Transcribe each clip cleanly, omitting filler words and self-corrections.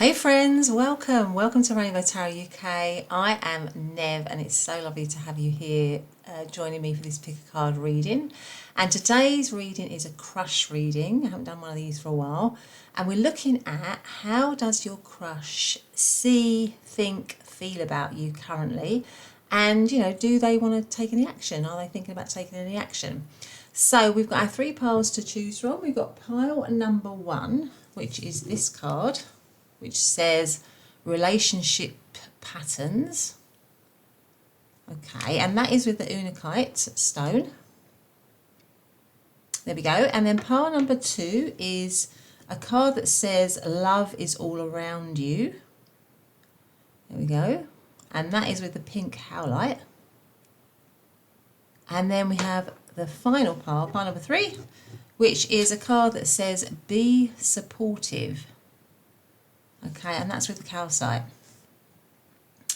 Hey friends, welcome to Rainbow Tarot UK. I am Nev and it's so lovely to have you here joining me for this pick a card reading. And today's reading is a crush reading. I haven't done one of these for a while. And we're looking at how does your crush see, think, feel about you currently? And, do they want to take any action? Are they thinking about taking any action? So we've got our three piles to choose from. We've got pile number 1, which is this card, which says relationship patterns. Okay, and that is with the Unakite stone. There we go. And then pile number 2 is a card that says love is all around you. There we go. And that is with the pink Howlite. And then we have the final pile number 3, which is a card that says be supportive. Okay, and that's with the Calcite.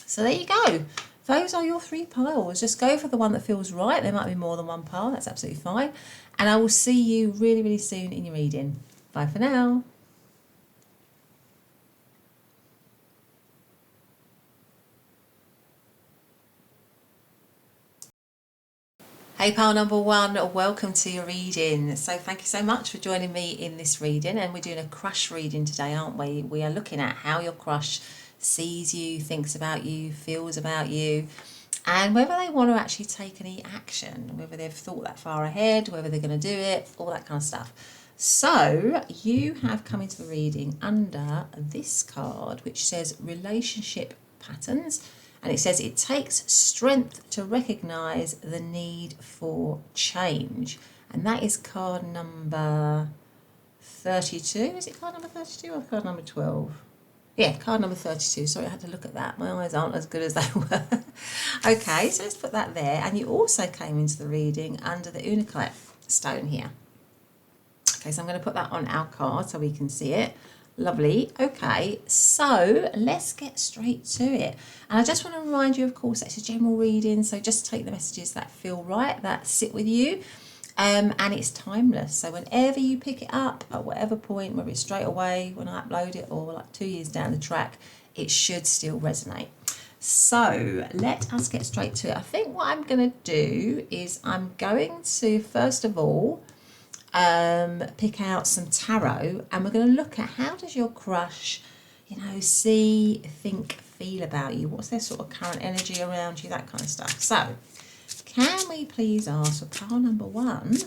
So there you go. Those are your 3 piles. Just go for the one that feels right. There might be more than one pile. That's absolutely fine. And I will see you really, really soon in your reading. Bye for now. Hey pile number 1, welcome to your reading. So thank you so much for joining me in this reading, and we're doing a crush reading today, aren't we? We are looking at how your crush sees you, thinks about you, feels about you, and whether they want to actually take any action, whether they've thought that far ahead, whether they're going to do it, all that kind of stuff. So you have come into the reading under this card, which says relationship patterns. And it says it takes strength to recognise the need for change. And that is card number 32. Is it card number 32 or card number 12? Yeah, card number 32. Sorry, I had to look at that. My eyes aren't as good as they were. Okay, so let's put that there. And you also came into the reading under the Unakite stone here. Okay, so I'm going to put that on our card so we can see it. Lovely. Okay, so let's get straight to it. And I just want to remind you, of course, it's a general reading, so just take the messages that feel right, that sit with you, and it's timeless. So whenever you pick it up, at whatever point, whether it's straight away when I upload it or like 2 years down the track, it should still resonate. So let us get straight to it. I think what I'm going to do is I'm going to, first of all, pick out some tarot, and we're going to look at how does your crush, see, think, feel about you. What's their sort of current energy around you, that kind of stuff. So can we please ask for pile number 1,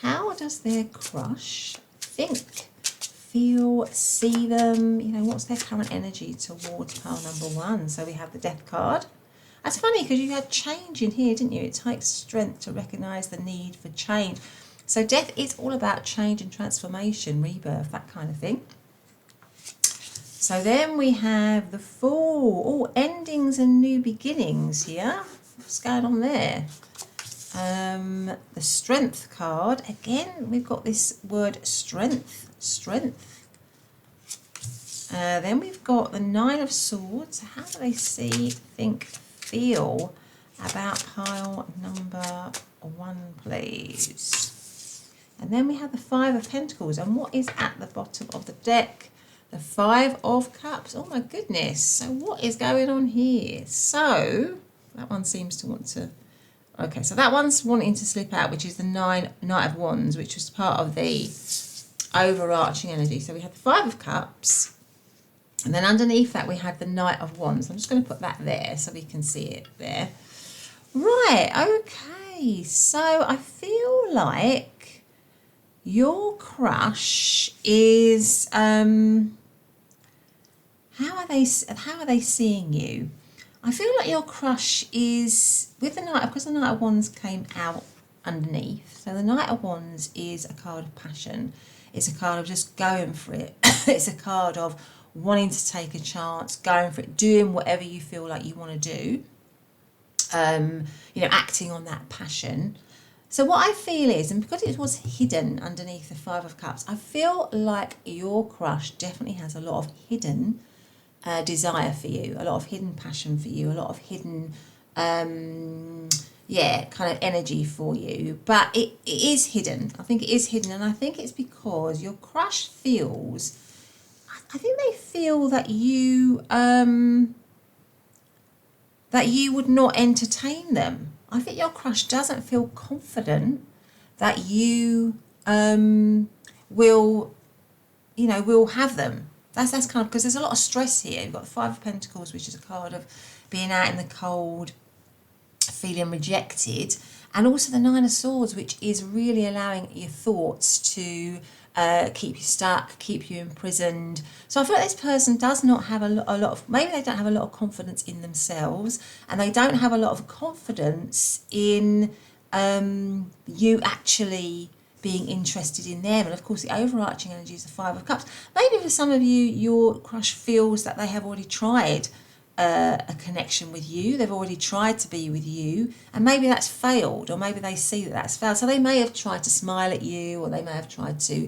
how does their crush think, feel, see them? What's their current energy towards pile number 1? So we have the Death card. That's funny because you had change in here, didn't you? It takes strength to recognise the need for change. So death is all about change and transformation, rebirth, that kind of thing. So then we have the Fool. Oh, endings and new beginnings here. What's going on there? The Strength card. Again, we've got this word strength. Then we've got the 9 of Swords. How do they see, think, feel about pile number 1, please? And then we have the 5 of Pentacles. And what is at the bottom of the deck? The 5 of Cups. Oh my goodness. So what is going on here? So that one seems to want to... Okay, so that one's wanting to slip out, which is the Knight of Wands, which was part of the overarching energy. So we had the 5 of Cups. And then underneath that we had the Knight of Wands. I'm just going to put that there so we can see it there. Right, okay. So I feel like your crush is how are they seeing you? I feel like your crush is with the Knight, because the Knight of Wands came out underneath. So the Knight of Wands is a card of passion. It's a card of just going for it. It's a card of wanting to take a chance, going for it, doing whatever you feel like you want to do. Acting on that passion. So what I feel is, and because it was hidden underneath the 5 of Cups, I feel like your crush definitely has a lot of hidden desire for you, a lot of hidden passion for you, a lot of hidden, kind of energy for you. But it is hidden. I think it is hidden, and I think it's because your crush feels, I think they feel that you would not entertain them. I think your crush doesn't feel confident that you will have them. That's kind of, because there's a lot of stress here. You've got the Five of Pentacles, which is a card of being out in the cold, feeling rejected, and also the Nine of Swords, which is really allowing your thoughts to keep you stuck, keep you imprisoned. So I feel like this person does not have a lot of, maybe they don't have a lot of confidence in themselves, and they don't have a lot of confidence in you actually being interested in them. And of course the overarching energy is the Five of Cups. Maybe for some of you, your crush feels that they have already tried a connection with you. They've already tried to be with you, and maybe that's failed, or maybe they see that that's failed. So they may have tried to smile at you, or they may have tried to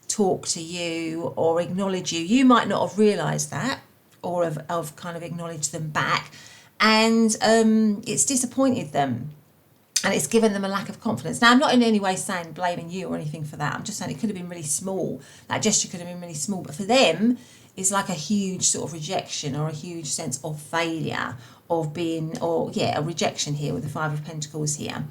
talk to you or acknowledge you. You might not have realised that, or have kind of acknowledged them back, and it's disappointed them. And it's given them a lack of confidence. Now, I'm not in any way saying blaming you or anything for that. I'm just saying it could have been really small. That gesture could have been really small. But for them, it's like a huge sort of rejection, or a huge sense of failure, of being, a rejection here with the Five of Pentacles here.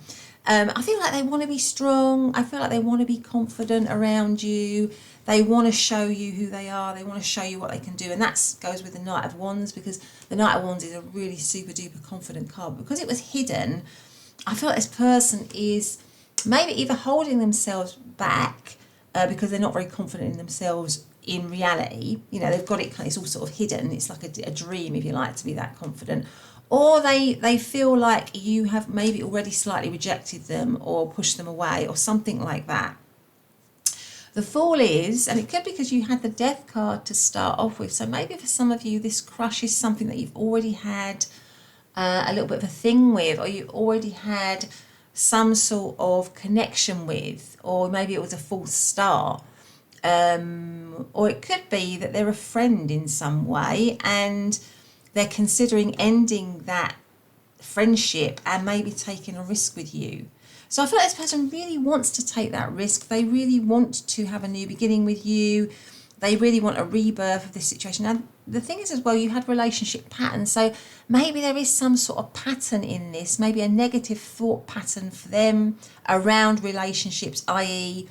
I feel like they want to be strong. I feel like they want to be confident around you. They want to show you who they are. They want to show you what they can do. And that goes with the Knight of Wands, because the Knight of Wands is a really super duper confident card. Because it was hidden, I feel like this person is maybe either holding themselves back because they're not very confident in themselves in reality. You know, they've got it, it's all sort of hidden. It's like a dream, if you like, to be that confident. Or they feel like you have maybe already slightly rejected them or pushed them away or something like that. The Fool is, and it could be because you had the Death card to start off with. So maybe for some of you, this crush is something that you've already had a little bit of a thing with, or you already had some sort of connection with, or maybe it was a false start. Or it could be that they're a friend in some way and they're considering ending that friendship and maybe taking a risk with you. So I feel like this person really wants to take that risk. They really want to have a new beginning with you. They really want a rebirth of this situation. Now, the thing is as well, you had relationship patterns. So maybe there is some sort of pattern in this, maybe a negative thought pattern for them around relationships, i.e.,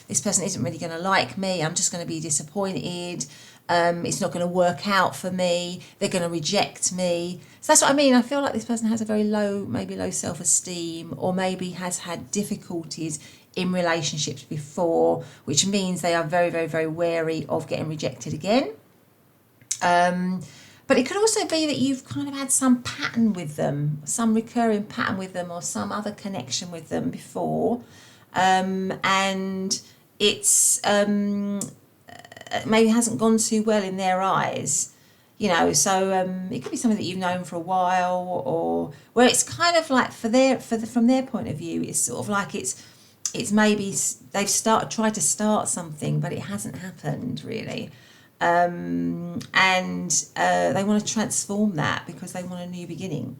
this person isn't really going to like me. I'm just going to be disappointed. It's not going to work out for me. They're going to reject me. So that's what I mean. I feel like this person has a very low, maybe low self-esteem, or maybe has had difficulties in relationships before, which means they are very, very, very wary of getting rejected again. But it could also be that you've kind of had some pattern with them, some recurring pattern with them, or some other connection with them before. And it's maybe hasn't gone too well in their eyes, you know. So it could be something that you've known for a while, or where it's kind of like from their point of view, it's sort of like it's maybe they've tried to start something, but it hasn't happened really. And they want to transform that because they want a new beginning.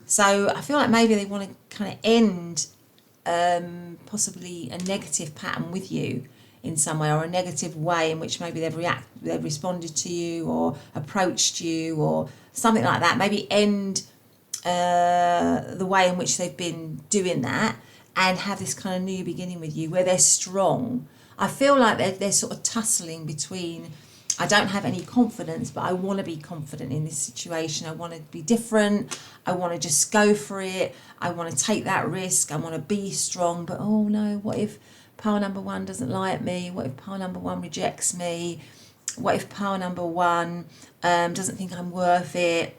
So I feel like maybe they want to kind of end possibly a negative pattern with you in some way, or a negative way in which maybe they've responded to you or approached you or something like that. Maybe end the way in which they've been doing that and have this kind of new beginning with you where they're strong. I feel like they're sort of tussling between, I don't have any confidence, but I want to be confident in this situation. I want to be different. I want to just go for it. I want to take that risk. I want to be strong. But oh no, what if pile number one doesn't like me? What if pile number one rejects me? What if pile number one doesn't think I'm worth it?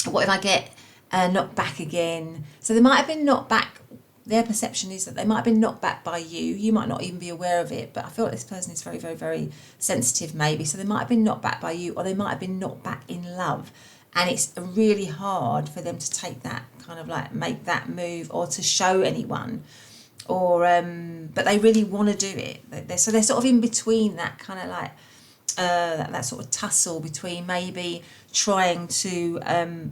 What if I get knocked back again? So they might have been knocked back. Their perception is that they might have been knocked back by you. You might not even be aware of it, but I feel like this person is very, very, very sensitive maybe. So they might have been knocked back by you, or they might have been knocked back in love. And it's really hard for them to take that kind of like, make that move or to show anyone. Or but they really want to do it. So they're sort of in between that kind of like, that sort of tussle between maybe trying to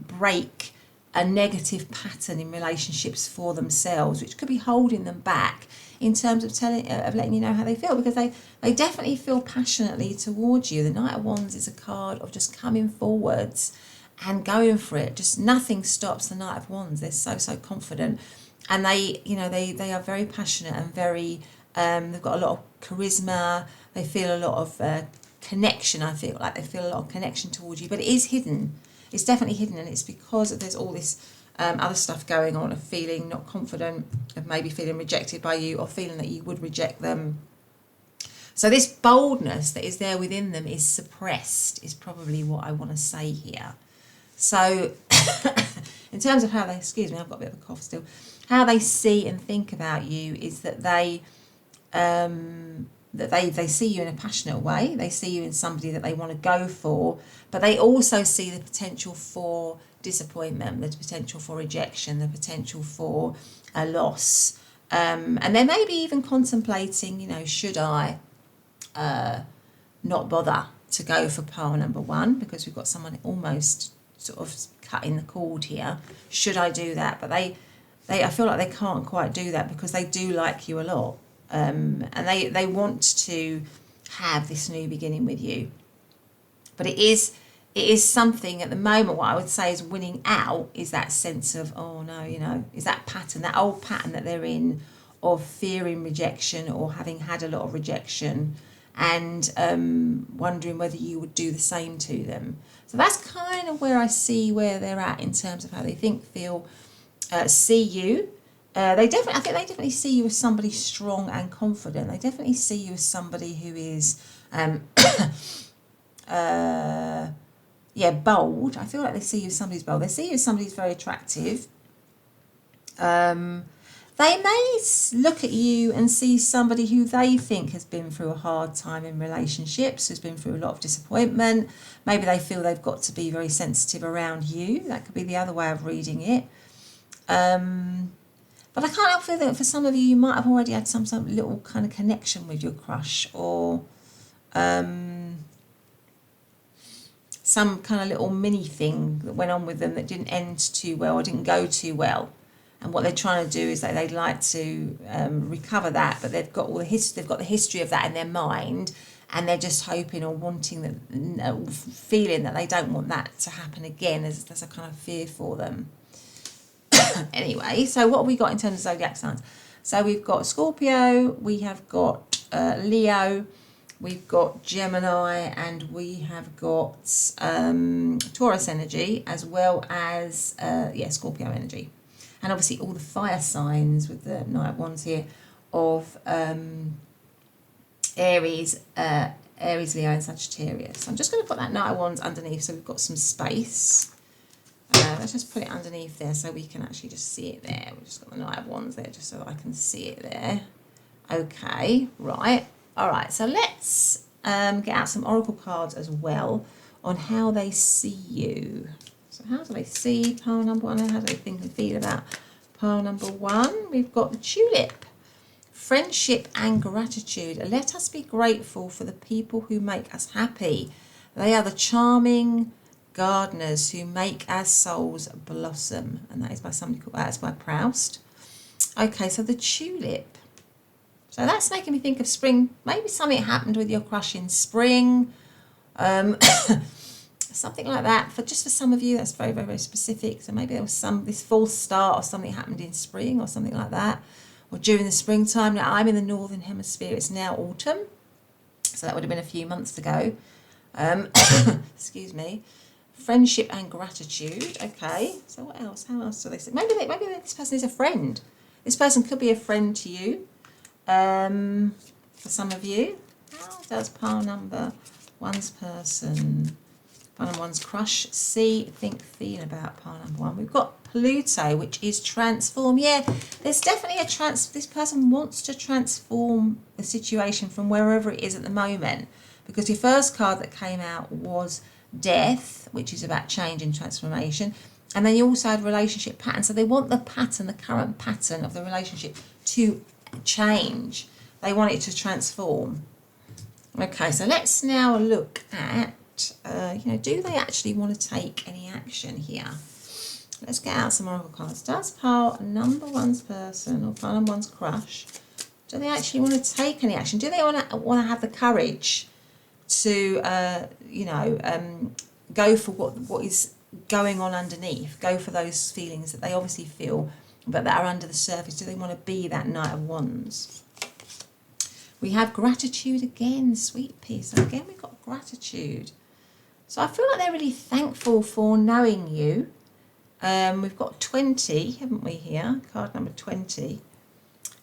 break a negative pattern in relationships for themselves, which could be holding them back in terms of letting you know how they feel, because they definitely feel passionately towards you. The Knight of Wands is a card of just coming forwards and going for it. Just nothing stops the Knight of Wands. They're so confident, and they are very passionate and very they've got a lot of charisma. They feel a lot of connection. I feel like they feel a lot of connection towards you, but it is hidden. It's definitely hidden, and it's because there's all this other stuff going on, of feeling not confident, of maybe feeling rejected by you, or feeling that you would reject them. So this boldness that is there within them is suppressed, is probably what I want to say here. So in terms of how they, excuse me, I've got a bit of a cough still, how they see and think about you is that they see you in a passionate way. They see you in somebody that they want to go for, but they also see the potential for disappointment, the potential for rejection, the potential for a loss. And they may be even contemplating, should I not bother to go for pile number one, because we've got someone almost sort of cutting the cord here. Should I do that? But I feel like they can't quite do that, because they do like you a lot. And they want to have this new beginning with you. But it is something at the moment, what I would say is winning out is that sense of, oh no, is that pattern, that old pattern that they're in, of fearing rejection or having had a lot of rejection, and wondering whether you would do the same to them. So that's kind of where I see where they're at in terms of how they think, feel, see you. I think they definitely see you as somebody strong and confident. They definitely see you as somebody who is bold. I feel like they see you as somebody who's bold. They see you as somebody who's very attractive. They may look at you and see somebody who they think has been through a hard time in relationships, who's been through a lot of disappointment. Maybe they feel they've got to be very sensitive around you. That could be the other way of reading it. But I can't help feeling that for some of you might have already had some little kind of connection with your crush, or some kind of little mini thing that went on with them that didn't end too well or didn't go too well. And what they're trying to do is that they'd like to recover that, but they've got the history of that in their mind, and they're just hoping or wanting that, feeling that they don't want that to happen again. There's a kind of fear for them. Anyway, so what have we got in terms of zodiac signs? So we've got Scorpio, we have got Leo, we've got Gemini, and we have got Taurus energy, as well as Scorpio energy. And obviously all the fire signs with the Knight of Wands here of Aries, Leo and Sagittarius. So I'm just going to put that Knight of Wands underneath so we've got some space. Let's just put it underneath there so we can actually just see it there. We've just got the Knight of Wands there just so that I can see it there. Okay, right. All right, so let's get out some oracle cards as well on how they see you. So how do they see pile number one? How do they think and feel about pile number one? We've got the Tulip. Friendship and gratitude. Let us be grateful for the people who make us happy. They are the charming gardeners who make our souls blossom. And that is by somebody called, that's by Proust. Okay, so the Tulip. So that's making me think of spring. Maybe something happened with your crush in spring. Something like that. For some of you, that's very, very, very specific. So maybe there was this false start, or something happened in spring or something like that. Or during the springtime. Now I'm in the northern hemisphere. It's now autumn. So that would have been a few months ago. Excuse me. Friendship and gratitude. Okay. So what else? How else do they say? Maybe this person is a friend. This person could be a friend to you. For some of you. How does pile number one's person, pile number one's crush, see, think, feel about pile number one? We've got Pluto, which is transform. Yeah, there's definitely this person wants to transform the situation from wherever it is at the moment, because your first card that came out was death, which is about change and transformation, and then you also had relationship pattern. So they want the current pattern of the relationship to change. They want it to transform. Okay, so let's now look at do they actually want to take any action here? Let's get out some oracle cards. Does pile number one's person or pile number one's crush, do they actually want to take any action? Do they want to have the courage to, go for what is going on underneath? Go for those feelings that they obviously feel, but that are under the surface. Do they want to be that Knight of Wands? We have gratitude again, sweet pea. So again, we've got gratitude. So I feel like they're really thankful for knowing you. We've got 20, haven't we here? Card number 20,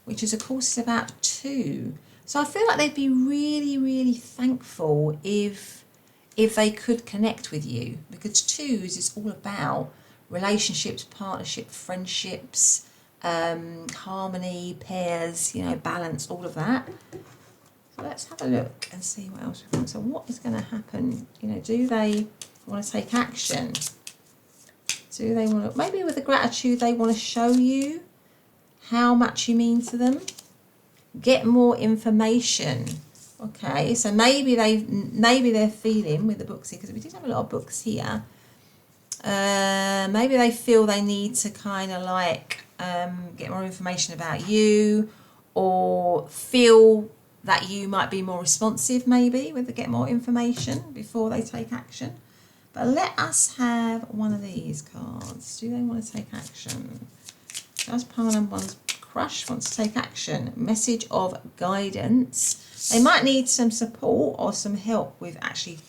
which is, of course, is about 2. So I feel like they'd be really, really thankful if they could connect with you, because 2s is all about relationships, partnership, friendships, harmony, pairs, balance, all of that. So let's have a look and see what else we've got. So what is going to happen? Do they want to take action? Do they want to, maybe with the gratitude, they want to show you how much you mean to them? Get more information. Okay, so maybe they're feeling with the books here, because we did have a lot of books here. Maybe they feel they need to kind of like get more information about you, or feel that you might be more responsive, maybe with the get more information before they take action. But let us have one of these cards. Do they want to take action? Does pile number one's crush want to take action? Message of guidance. They might need some support or some help with actually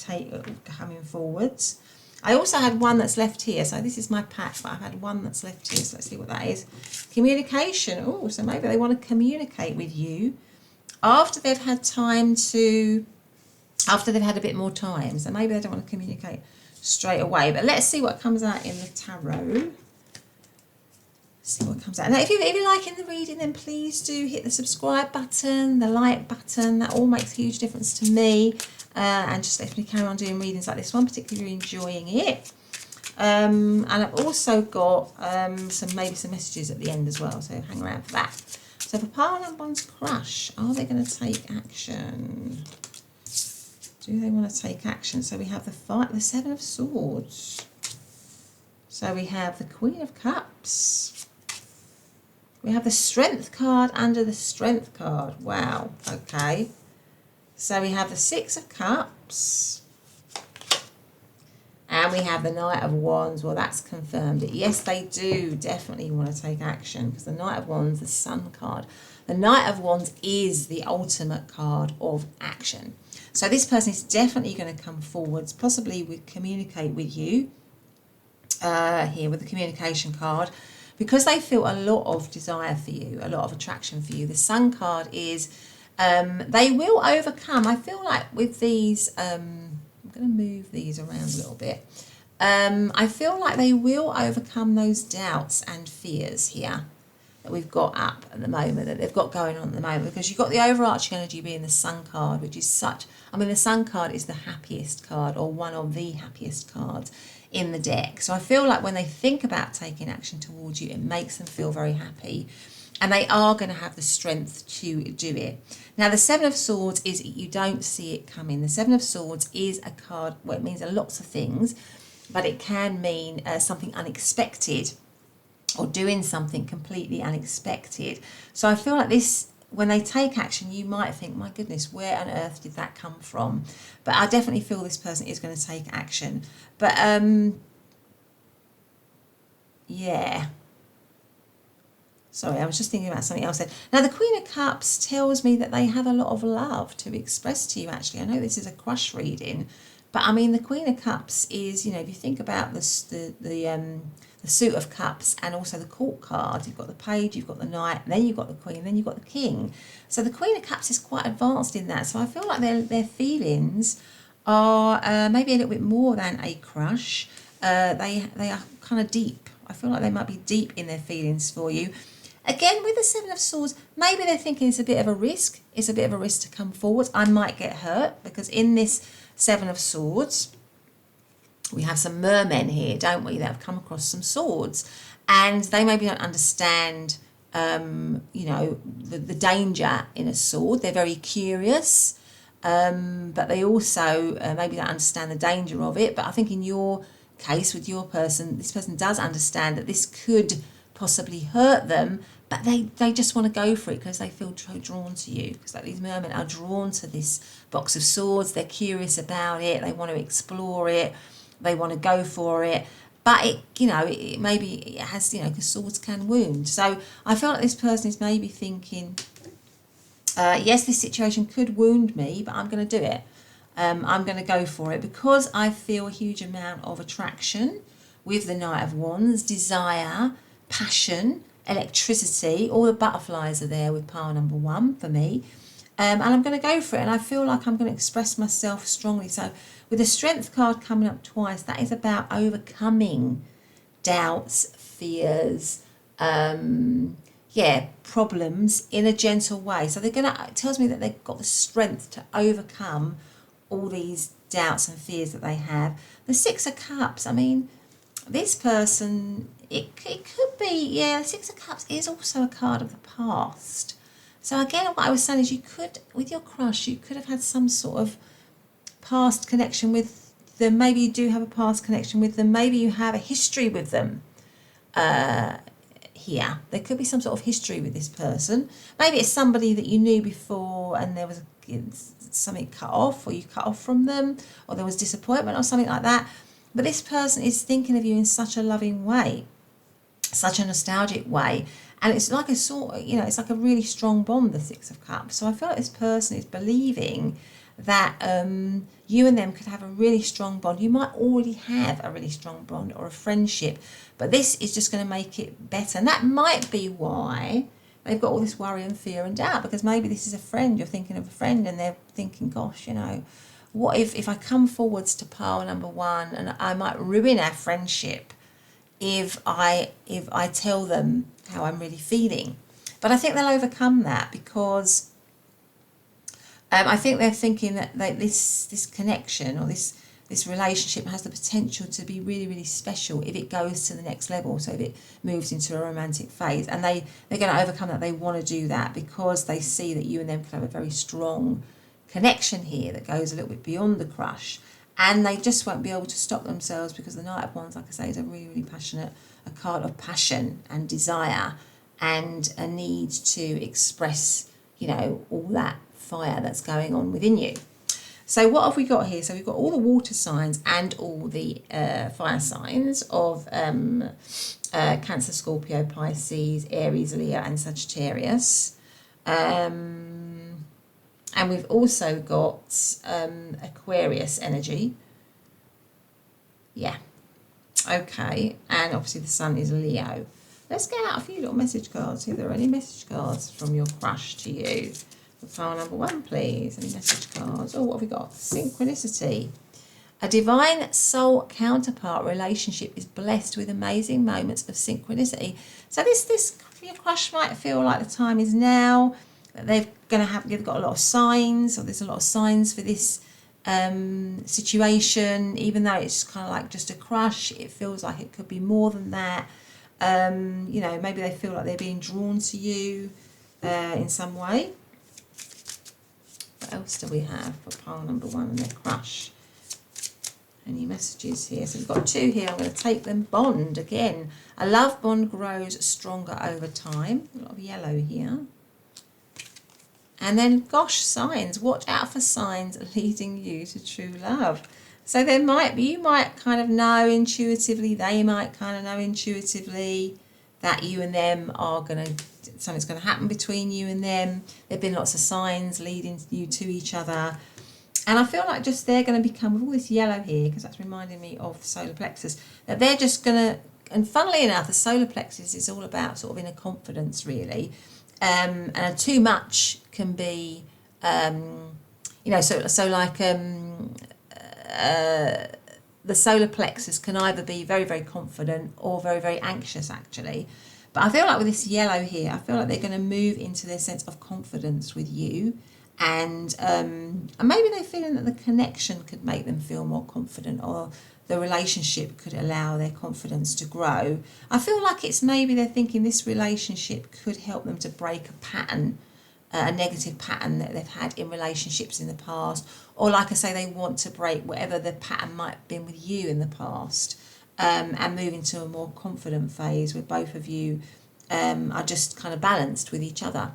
coming forwards. I also had one that's left here. So this is my pack, but I've had one that's left here. So let's see what that is. Communication. Oh, so maybe they want to communicate with you after they've had time to, after they've had a bit more time. So maybe they don't want to communicate straight away. But let's see what comes out in the tarot. See what comes out. Now, if you're liking the reading, then please do hit the subscribe button, the like button. That all makes a huge difference to me. And just let me carry on doing readings like this one, particularly enjoying it. And I've also got some messages at the end as well, so hang around for that. So for pile number one's crush, are they going to take action? Do they want to take action? So we have the 7 of Swords. So we have the Queen of Cups. We have the Strength card under the Strength card. Wow, okay. So we have the 6 of Cups. And we have the Knight of Wands. Well, that's confirmed it. Yes, they do definitely want to take action, because the Knight of Wands, the Sun card. The Knight of Wands is the ultimate card of action. So this person is definitely going to come forwards, possibly communicate with you here with the communication card, because they feel a lot of desire for you, a lot of attraction for you. The Sun card is they will overcome. I feel like with these, I'm going to move these around a little bit. I feel like they will overcome those doubts and fears here that we've got up at the moment, that they've got going on at the moment, because you've got the overarching energy being the Sun card, which is the Sun card is the happiest card, or one of the happiest cards in the deck. So I feel like when they think about taking action towards you, it makes them feel very happy. And they are going to have the strength to do it. Now, the 7 of Swords is, you don't see it coming. The 7 of Swords is a card, well, it means lots of things, but it can mean something unexpected, or doing something completely unexpected. So I feel like this, when they take action, you might think, my goodness, where on earth did that come from? But I definitely feel this person is going to take action. But, yeah. Sorry, I was just thinking about something else then. Now, the Queen of Cups tells me that they have a lot of love to express to you, actually. I know this is a crush reading, but I mean, the Queen of Cups is, if you think about the Suit of Cups and also the Court card, you've got the Page, you've got the Knight, then you've got the Queen, then you've got the King. So the Queen of Cups is quite advanced in that. So I feel like their feelings are maybe a little bit more than a crush. They are kind of deep. I feel like they might be deep in their feelings for you. Again, with the 7 of Swords, maybe they're thinking it's a bit of a risk. It's a bit of a risk to come forward. I might get hurt, because in this 7 of Swords, we have some mermen here, don't we, that have come across some swords. And they maybe don't understand, the danger in a sword. They're very curious, but they also maybe don't understand the danger of it. But I think in your case with your person, this person does understand that this could possibly hurt them, but they just want to go for it because they feel drawn to you. Because like these mermen are drawn to this box of swords, they're curious about it, they want to explore it, they want to go for it. But it, maybe it has, because swords can wound. So I feel like this person is maybe thinking, yes, this situation could wound me, but I'm going to do it. I'm going to go for it because I feel a huge amount of attraction with the Knight of Wands, desire, passion, electricity. All the butterflies are there with pile number 1 for me. And I'm going to go for it. And I feel like I'm going to express myself strongly. So with the Strength card coming up twice, that is about overcoming doubts, fears, problems in a gentle way. So it tells me that they've got the strength to overcome all these doubts and fears that they have. The Six of Cups, I mean, this person, it could be, the Six of Cups is also a card of the past. So again, what I was saying is you could, with your crush, you could have had some sort of past connection with them. Maybe you do have a past connection with them. Maybe you have a history with them here. There could be some sort of history with this person. Maybe it's somebody that you knew before and there was something cut off, or you cut off from them, or there was disappointment or something like that. But this person is thinking of you in such a loving way, such a nostalgic way. And it's like a sort of, it's like a really strong bond, the Six of Cups. So I feel like this person is believing that you and them could have a really strong bond. You might already have a really strong bond or a friendship, but this is just going to make it better. And that might be why they've got all this worry and fear and doubt, because maybe this is a friend, you're thinking of a friend, and they're thinking, gosh, what if I come forwards to pile number 1 and I might ruin our friendship if I tell them how I'm really feeling. But I think they'll overcome that, because I think they're thinking that this connection or this relationship has the potential to be really, really special if it goes to the next level. So if it moves into a romantic phase, and they're going to overcome that. They want to do that because they see that you and them could have a very strong connection here that goes a little bit beyond the crush. And they just won't be able to stop themselves, because the Knight of Wands, like I say, is a really, really passionate, a card of passion and desire and a need to express, all that fire that's going on within you. So what have we got here? So we've got all the water signs and all the fire signs of Cancer, Scorpio, Pisces, Aries, Leo and Sagittarius. And we've also got Aquarius energy. Yeah. Okay. And obviously the sun is Leo. Let's get out a few little message cards. See if there are any message cards from your crush to you. For file number 1, please. Any message cards? Oh, what have we got? Synchronicity. A divine soul counterpart relationship is blessed with amazing moments of synchronicity. So this your crush might feel like the time is now. They've got a lot of signs, or there's a lot of signs for this situation. Even though it's kind of like just a crush, it feels like it could be more than that. Maybe they feel like they're being drawn to you in some way. What else do we have for pile number 1 and their crush? Any messages here? So we've got 2 here. I'm going to take them. Bond again. A love bond grows stronger over time. A lot of yellow here. And then, gosh, signs. Watch out for signs leading you to true love. So you might kind of know intuitively, they might kind of know intuitively that you and them are something's going to happen between you and them. There've been lots of signs leading you to each other. And I feel like just they're going to become, with all this yellow here, because that's reminding me of the solar plexus, that they're just going to, and funnily enough, the solar plexus is all about sort of inner confidence, really. And too much can be, the solar plexus can either be very, very confident or very, very anxious, actually. But I feel like with this yellow here, I feel like they're going to move into their sense of confidence with you. And maybe they're feeling that the connection could make them feel more confident, or the relationship could allow their confidence to grow. I feel like it's maybe they're thinking this relationship could help them to break a pattern a negative pattern that they've had in relationships in the past, or like I say, they want to break whatever the pattern might have been with you in the past, and move into a more confident phase where both of you are just kind of balanced with each other.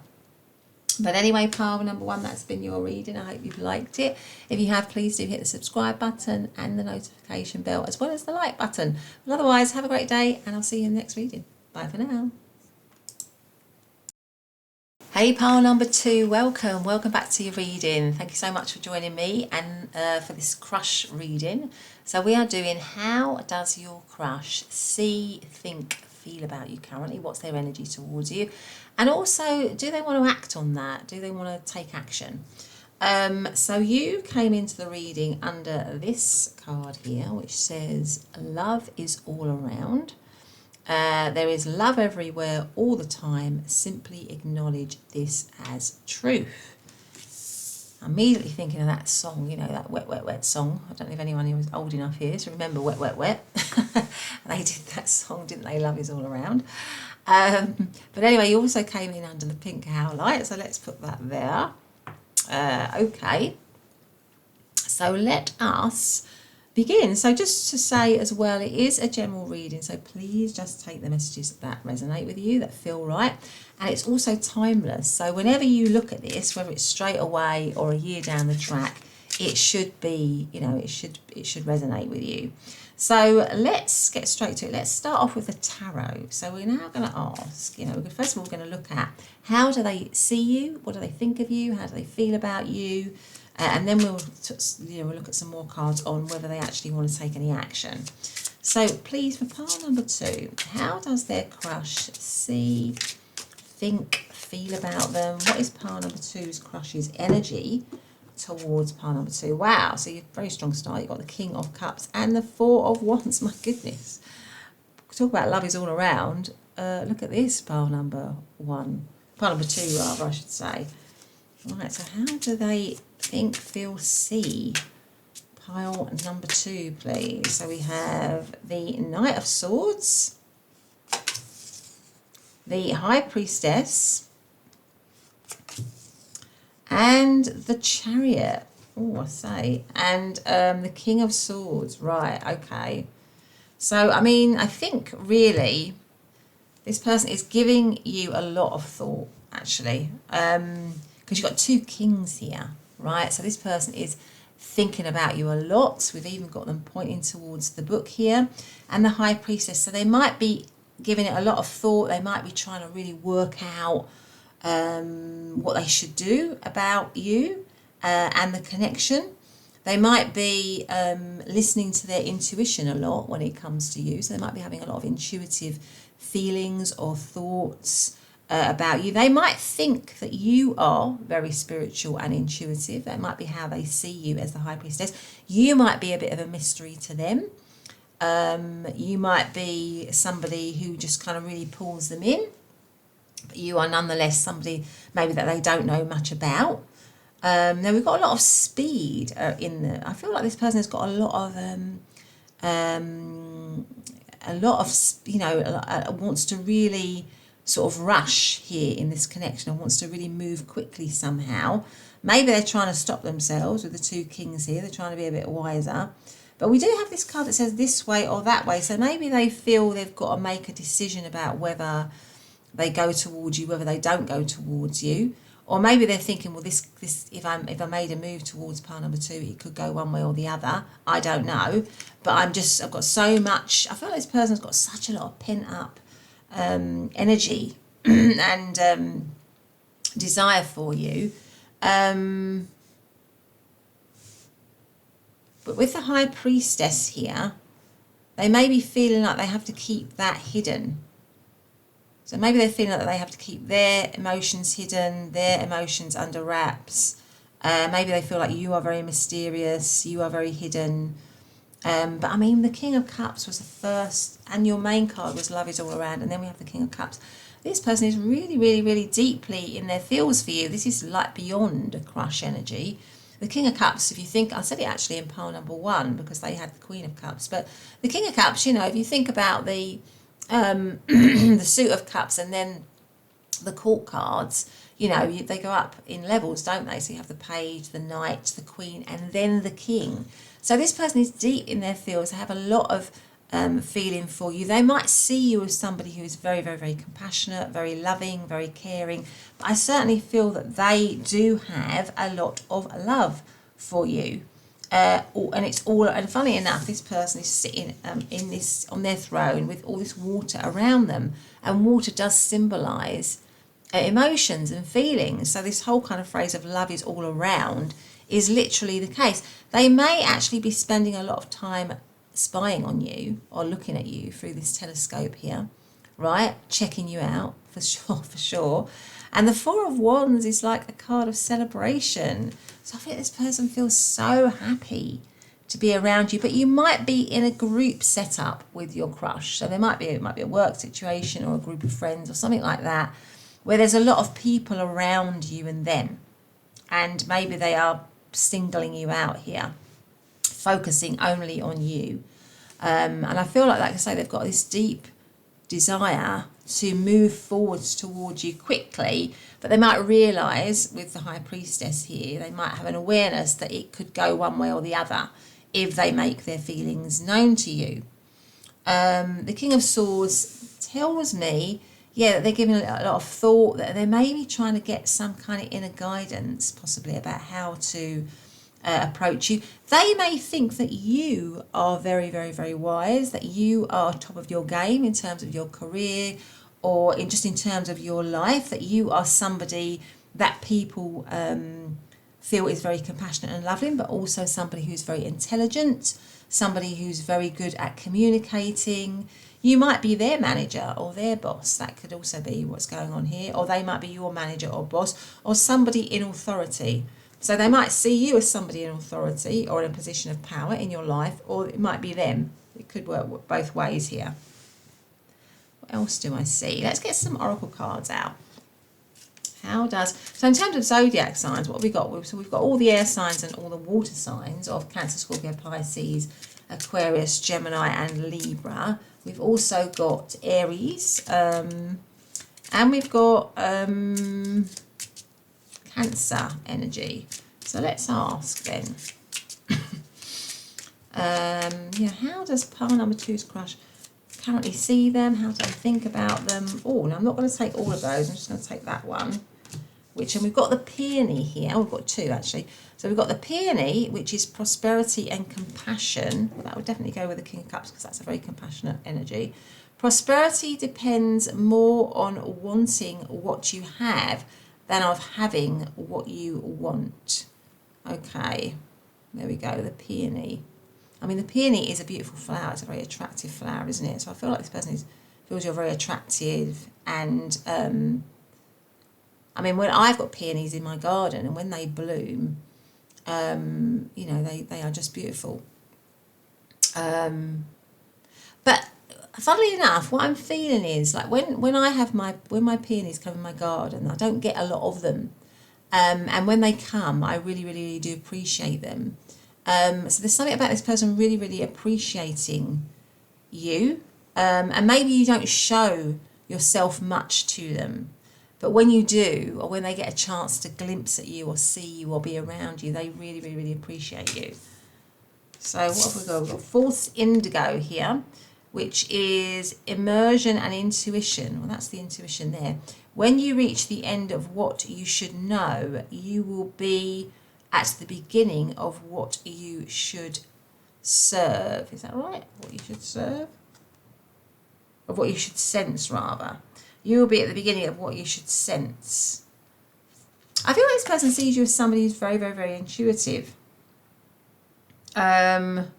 But anyway, pile number one, that's been your reading. I hope you've liked it. If you have, please do hit the subscribe button and the notification bell, as well as the like button. But otherwise, have a great day, and I'll see you in the next reading. Bye for now. Hey, pile number two, welcome back to your reading. Thank you so much for joining me and for this crush reading. So we are doing, how does your crush see, think, feel about you currently? What's their energy towards you? And also, do they want to act on that? Do they want to take action? So you came into the reading under this card here, which says, love is all around. There is love everywhere all the time. Simply acknowledge this as truth. I'm immediately thinking of that song, you know, that Wet, Wet, Wet song. I don't know if anyone who was old enough here to remember Wet, Wet, Wet. They did that song, didn't they? Love is all around. But anyway, you also came in under the pink Howlite, so let's put that there. Okay. So let us begin. So just to say as well, it is a general reading, so please just take the messages that resonate with you, that feel right. And it's also timeless, so whenever you look at this, whether it's straight away or a year down the track, it should be, you know, it should resonate with you. So let's get straight to it. Let's start off with the tarot. So we're now going to ask, you know, first of all, we're going to look at, how do they see you? What do they think of you? How do they feel about you? And then we'll look at some more cards on whether they actually want to take any action. So please, for pile number two, how does their crush see, think, feel about them? What is pile number two's crush's energy towards pile number two? Wow, so you're a very strong start. You've got the King of Cups and the Four of Wands. My goodness. Talk about love is all around. Look at this, pile number one. Pile number two, rather, I should say. Right, so how do they think, feel, see? Pile number two, please. So we have the Knight of Swords, the High Priestess, and the Chariot. Oh, I say. And the King of Swords. Right, okay. So, I mean, I think really this person is giving you a lot of thought, actually. Because you've got two kings here, right? So this person is thinking about you a lot. We've even got them pointing towards the book here. And the High Priestess. So they might be giving it a lot of thought. They might be trying to really work out what they should do about you and the connection. They might be listening to their intuition a lot when it comes to you. So they might be having a lot of intuitive feelings or thoughts about you. They might think that you are very spiritual and intuitive. That might be how they see you as the High Priestess. You might be a bit of a mystery to them. You might be somebody who just kind of really pulls them in, but you are nonetheless somebody maybe that they don't know much about. Now we've got a lot of speed in there. I feel like this person has got a lot of wants to really sort of rush here in this connection, and wants to really move quickly somehow. Maybe they're trying to stop themselves with the two kings here. They're trying to be a bit wiser. But we do have this card that says this way or that way. So maybe they feel they've got to make a decision about whether they go towards you, whether they don't go towards you. Or maybe they're thinking, well, this if I made a move towards pile number two, it could go one way or the other. I don't know. But I've got so much, I feel like this person's got such a lot of pent up energy and desire for you. But with the High Priestess here, they may be feeling like they have to keep that hidden. So maybe they're feeling like they have to keep their emotions hidden, their emotions under wraps. Maybe they feel like you are very mysterious, you are very hidden. But I mean, the King of Cups was the first, and your main card was love is all around, and then we have the King of Cups. This person is really, really, really deeply in their feels for you. This is like beyond a crush energy. The King of Cups, if you think, I said it actually in pile number one because they had the Queen of Cups, but the King of Cups, you know, if you think about the the Suit of Cups and then the Court cards, you know, they go up in levels, don't they? So you have the page, the knight, the queen, and then the king. So this person is deep in their feels. They have a lot of feeling for you. They might see you as somebody who is very, very, very compassionate, very loving, very caring. But I certainly feel that they do have a lot of love for you. And it's all, and funny enough, this person is sitting in this, on their throne with all this water around them, and water does symbolize emotions and feelings. So this whole kind of phrase of love is all around is literally the case. They may actually be spending a lot of time spying on you or looking at you through this telescope here, right? Checking you out for sure, for sure. And the Four of Wands is like a card of celebration. So I think this person feels so happy to be around you, but you might be in a group setup with your crush. So there might be, it might be a work situation or a group of friends or something like that, where there's a lot of people around you and them. And maybe they are singling you out here, focusing only on you. And I feel like I say, they've got this deep desire to move forwards towards you quickly, but they might realise with the High Priestess here, they might have an awareness that it could go one way or the other if they make their feelings known to you. The King of Swords tells me, yeah, that they're giving it a lot of thought, that they may be trying to get some kind of inner guidance, possibly about how to approach you. They may think that you are very, very, very wise, that you are top of your game in terms of your career, or just in terms of your life, that you are somebody that people feel is very compassionate and loving, but also somebody who's very intelligent, somebody who's very good at communicating. You might be their manager or their boss. That could also be what's going on here. Or they might be your manager or boss, or somebody in authority. So they might see you as somebody in authority or in a position of power in your life, or it might be them. It could work both ways here. What else do I see? Let's get some oracle cards out. So in terms of zodiac signs, what have we got? So we've got all the air signs and all the water signs of Cancer, Scorpio, Pisces, Aquarius, Gemini and Libra. We've also got Aries, and we've got Cancer energy. So let's ask then. How does pile number two's crush currently see them? How do they think about them? Oh, now I'm not going to take all of those. I'm just going to take that one. And we've got the peony here. We've got two actually. So we've got the peony, which is prosperity and compassion. That would definitely go with the King of Cups because that's a very compassionate energy. Prosperity depends more on wanting what you have than of having what you want. Okay, there we go, the peony. I mean, the peony is a beautiful flower. It's a very attractive flower, isn't it? So I feel like this person feels you're very attractive. And I mean, when I've got peonies in my garden and when they bloom, you know, they are just beautiful. But funnily enough, what I'm feeling is like when my peonies come in my garden, I don't get a lot of them. And when they come, I really, really, really do appreciate them. So there's something about this person really, really appreciating you. And maybe you don't show yourself much to them. But when you do, or when they get a chance to glimpse at you or see you or be around you, they really, really, really appreciate you. So what have we got? We've got false indigo here, which is immersion and intuition. Well, that's the intuition there. When you reach the end of what you should know, you will be at the beginning of what you should serve. Is that right? What you should serve? Of what you should sense, rather. You will be at the beginning of what you should sense. I feel like this person sees you as somebody who's very, very, very intuitive. But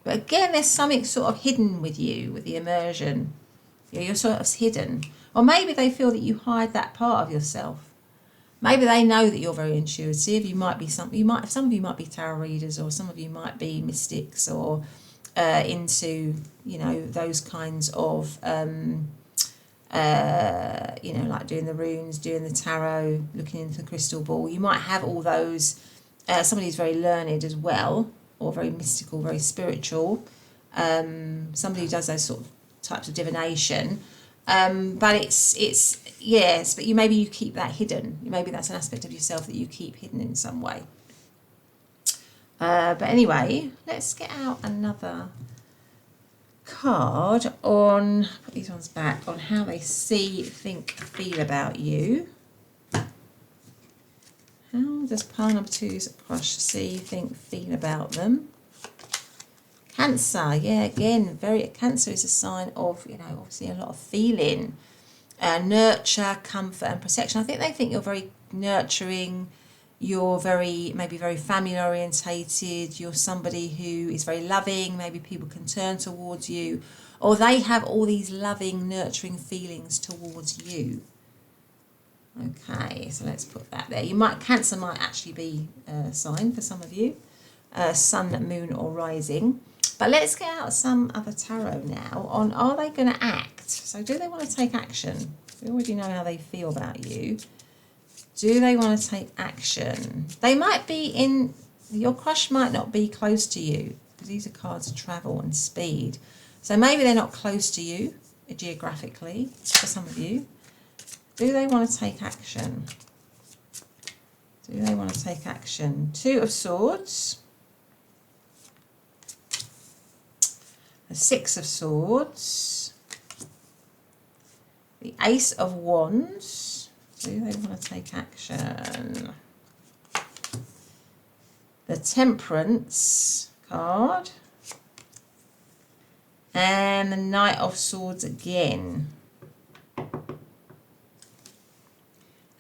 again, there's something sort of hidden with you, with the immersion. You're sort of hidden. Or maybe they feel that you hide that part of yourself. Maybe they know that you're very intuitive. You might be some of you might be tarot readers, or some of you might be mystics, or into, you know, those kinds of you know, like doing the runes, doing the tarot, looking into the crystal ball. You might have all those. Somebody who's very learned as well, or very mystical, very spiritual. somebody who does those sort of types of divination. But it's yes, but maybe you keep that hidden. Maybe that's an aspect of yourself that you keep hidden in some way. But anyway, let's get out another card on, put these ones back, on how they see, think, feel about you. How does pile number 2's crush see, think, feel about them? Cancer, yeah, again, Cancer is a sign of, obviously a lot of feeling, nurture, comfort and protection. I think they think you're very nurturing, you're maybe very family orientated, you're somebody who is very loving, maybe people can turn towards you, or they have all these loving, nurturing feelings towards you. Okay, so let's put that there. Cancer might actually be a sign for some of you, sun, moon or rising. But let's get out some other tarot now on, are they going to act? So do they want to take action? We already know how they feel about you. Do they want to take action? They might be your crush might not be close to you, because these are cards of travel and speed. So maybe they're not close to you geographically, for some of you. Do they want to take action? Do they want to take action? 2 of Swords. The 6 of Swords. The Ace of Wands. Do they want to take action? The Temperance card. And the Knight of Swords again.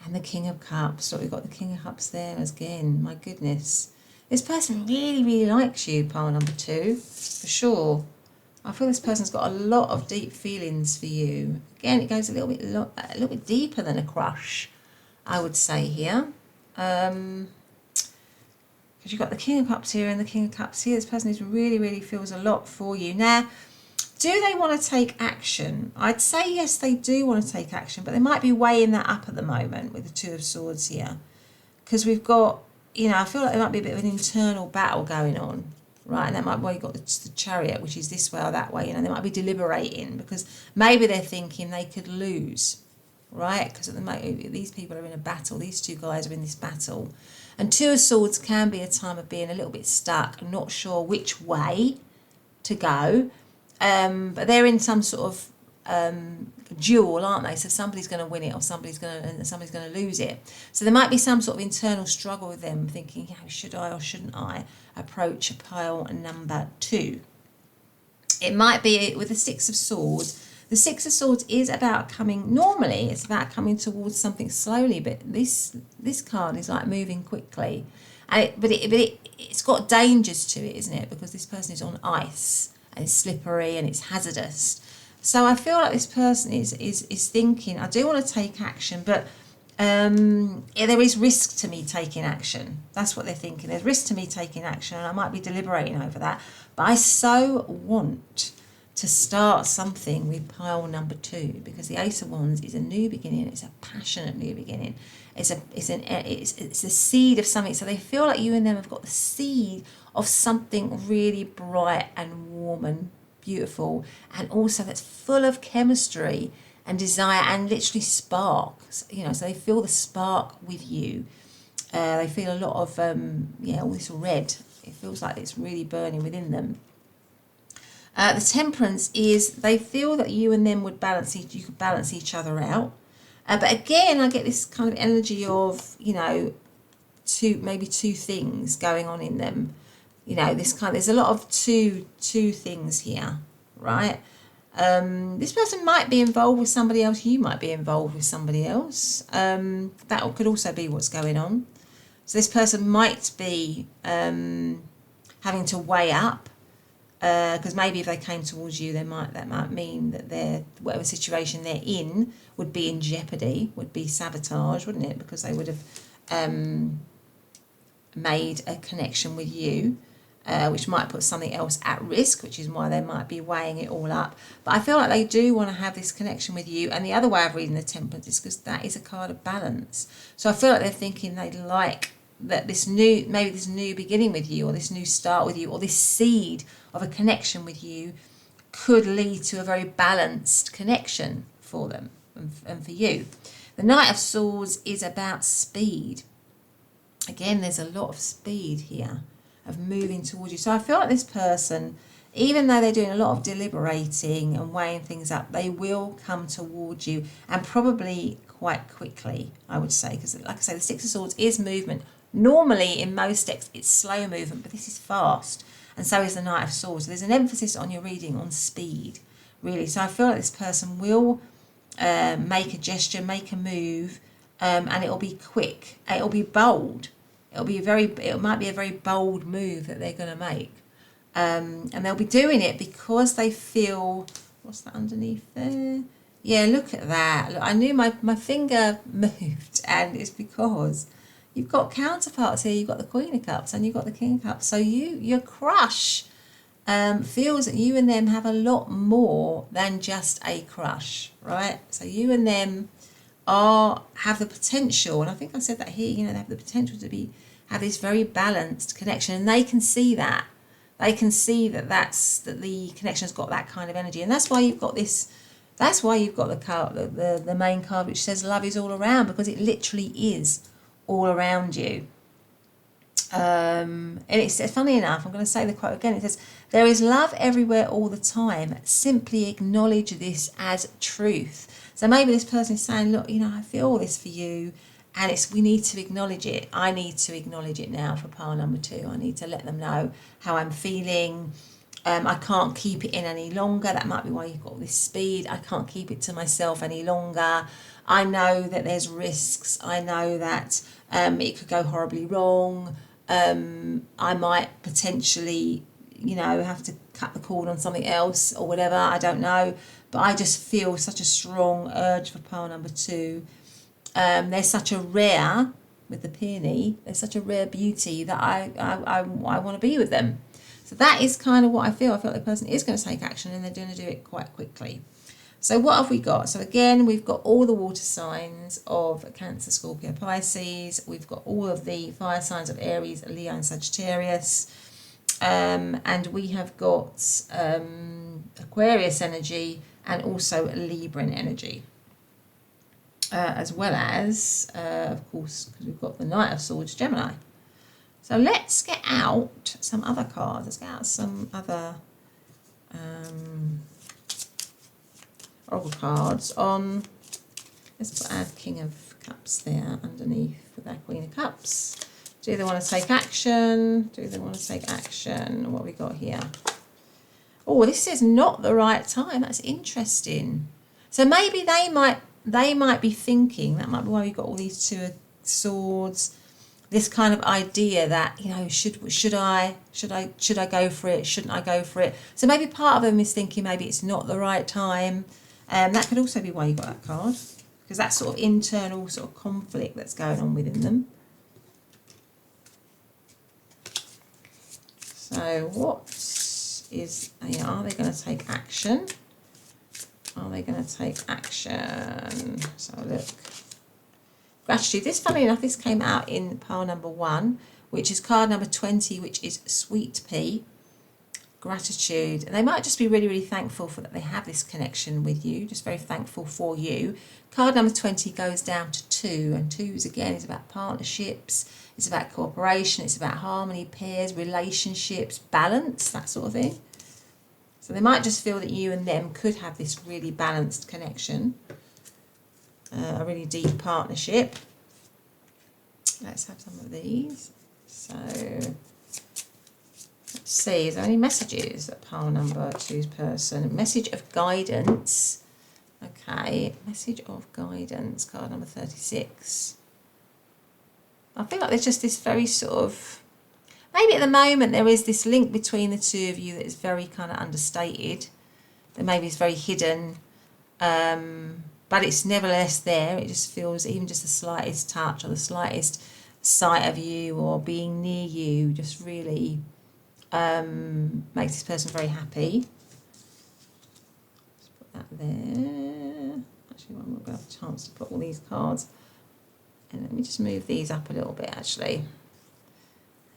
And the King of Cups. So we've got the King of Cups there again. My goodness. This person really, really likes you, pile number 2, for sure. I feel this person's got a lot of deep feelings for you. Again, it goes a little bit deeper than a crush, I would say here. Because you've got the King of Cups here and the King of Cups here. This person really, really feels a lot for you. Now, do they want to take action? I'd say yes, they do want to take action, but they might be weighing that up at the moment with the 2 of Swords here. Because we've got, I feel like there might be a bit of an internal battle going on, right? And that might be why you've got the Chariot, which is this way or that way. They might be deliberating because maybe they're thinking they could lose, right? Because at the moment, these people are in a battle. These 2 guys are in this battle. And 2 of Swords can be a time of being a little bit stuck and not sure which way to go. But they're in some sort of duel, aren't they? So somebody's going to win it or somebody's going to lose it. So there might be some sort of internal struggle with them thinking, should I or shouldn't I approach pile number 2? It might be with the 6 of Swords. The 6 of Swords is about normally it's about coming towards something slowly, but this card is like moving quickly. But it's got dangers to it, isn't it? Because this person is on ice. And it's slippery and it's hazardous. So I feel like this person is thinking, I do want to take action, but there is risk to me taking action. That's what they're thinking. There's risk to me taking action, and I might be deliberating over that. But I so want to start something with pile number 2, because the Ace of Wands is a new beginning. It's a passionate new beginning. It's a seed of something. So they feel like you and them have got the seed of something really bright and warm and beautiful, and also that's full of chemistry and desire and literally sparks. So they feel the spark with you. They feel a lot of all this red. It feels like it's really burning within them. The Temperance is they feel that you and them would you could balance each other out. But again, I get this kind of energy of, maybe two things going on in them. There's a lot of two things here, right? This person might be involved with somebody else. You might be involved with somebody else. That could also be what's going on. So this person might be having to weigh up, because maybe if they came towards you, that might mean that whatever situation they're in would be in jeopardy, would be sabotage, wouldn't it? Because they would have made a connection with you, which might put something else at risk, which is why they might be weighing it all up. But I feel like they do want to have this connection with you. And the other way of reading the Temperance is because that is a card of balance. So I feel like they're thinking they'd like that maybe this new beginning with you, or this new start with you, or this seed of a connection with you could lead to a very balanced connection for them and for you. The Knight of Swords is about speed. Again, there's a lot of speed here of moving towards you. So I feel like this person, even though they're doing a lot of deliberating and weighing things up, they will come towards you, and probably quite quickly, I would say, because like I say, the Six of Swords is movement. Normally in most decks it's slow movement, but this is fast, and so is the Knight of Swords. So there's an emphasis on your reading on speed, really. So I feel like this person will make a gesture, make a move, and it'll be quick, it'll be bold, it might be a very bold move that they're going to make, and they'll be doing it because they feel, what's that underneath there? Yeah, look at that. Look, I knew my finger moved, and it's because you've got counterparts here. You've got the Queen of Cups and you've got the King of Cups. So your crush feels that you and them have a lot more than just a crush, right? So you and them have the potential, and I think I said that here, they have the potential to have this very balanced connection, and they can see that. They can see that the connection's got that kind of energy, and that's why you've got this. That's why you've got the card, the main card, which says love is all around, because it literally is all around you. And it's funny enough, I'm going to say the quote again. It says, "There is love everywhere all the time. Simply acknowledge this as truth." So maybe this person is saying, look, I feel all this for you, and we need to acknowledge it. I need to acknowledge it now for pile number 2. I need to let them know how I'm feeling. I can't keep it in any longer. That might be why you've got this speed. I can't keep it to myself any longer. I know that there's risks. I know that it could go horribly wrong. I might potentially, have to cut the cord on something else or whatever. I don't know. But I just feel such a strong urge for pile number 2. There's such a rare, with the peony, there's such a rare beauty that I want to be with them. So that is kind of what I feel. I feel like the person is going to take action, and they're going to do it quite quickly. So what have we got? So again, we've got all the water signs of Cancer, Scorpio, Pisces. We've got all of the fire signs of Aries, Leo and Sagittarius. And we have got Aquarius energy and also Libran energy. As well as, of course, because we've got the Knight of Swords, Gemini. So let's get out some other cards. Let's get out some other oracle cards on. Let's put our King of Cups there underneath with our Queen of Cups. Do they want to take action? Do they want to take action? What have we got here? Oh, this says not the right time. That's interesting. So maybe they might be thinking, that might be why we've got all these 2 of Swords. This kind of idea that, should I go for it? Shouldn't I go for it? So maybe part of them is thinking maybe it's not the right time. That could also be why you got that card, because that's sort of internal sort of conflict that's going on within them. So are they going to take action? Are they going to take action? So look. Gratitude. This, funny enough, this came out in pile number 1, which is card number 20, which is Sweet Pea. Gratitude. And they might just be really, really thankful for that they have this connection with you, just very thankful for you. Card number 20 goes down to 2, and 2 is about partnerships, it's about cooperation, it's about harmony, pairs, relationships, balance, that sort of thing. So they might just feel that you and them could have this really balanced connection, a really deep partnership. Let's have some of these. So let's see, is there any messages that pile number 2's person? Message of guidance. Okay, message of guidance, card number 36. I feel like there's just this very sort of, maybe at the moment there is this link between the 2 of you that is very kind of understated, that maybe is very hidden, but it's nevertheless there. It just feels, even just the slightest touch or the slightest sight of you or being near you just really makes this person very happy. Let's put that there. Actually, I'm not going to have a chance to put all these cards. And let me just move these up a little bit, actually.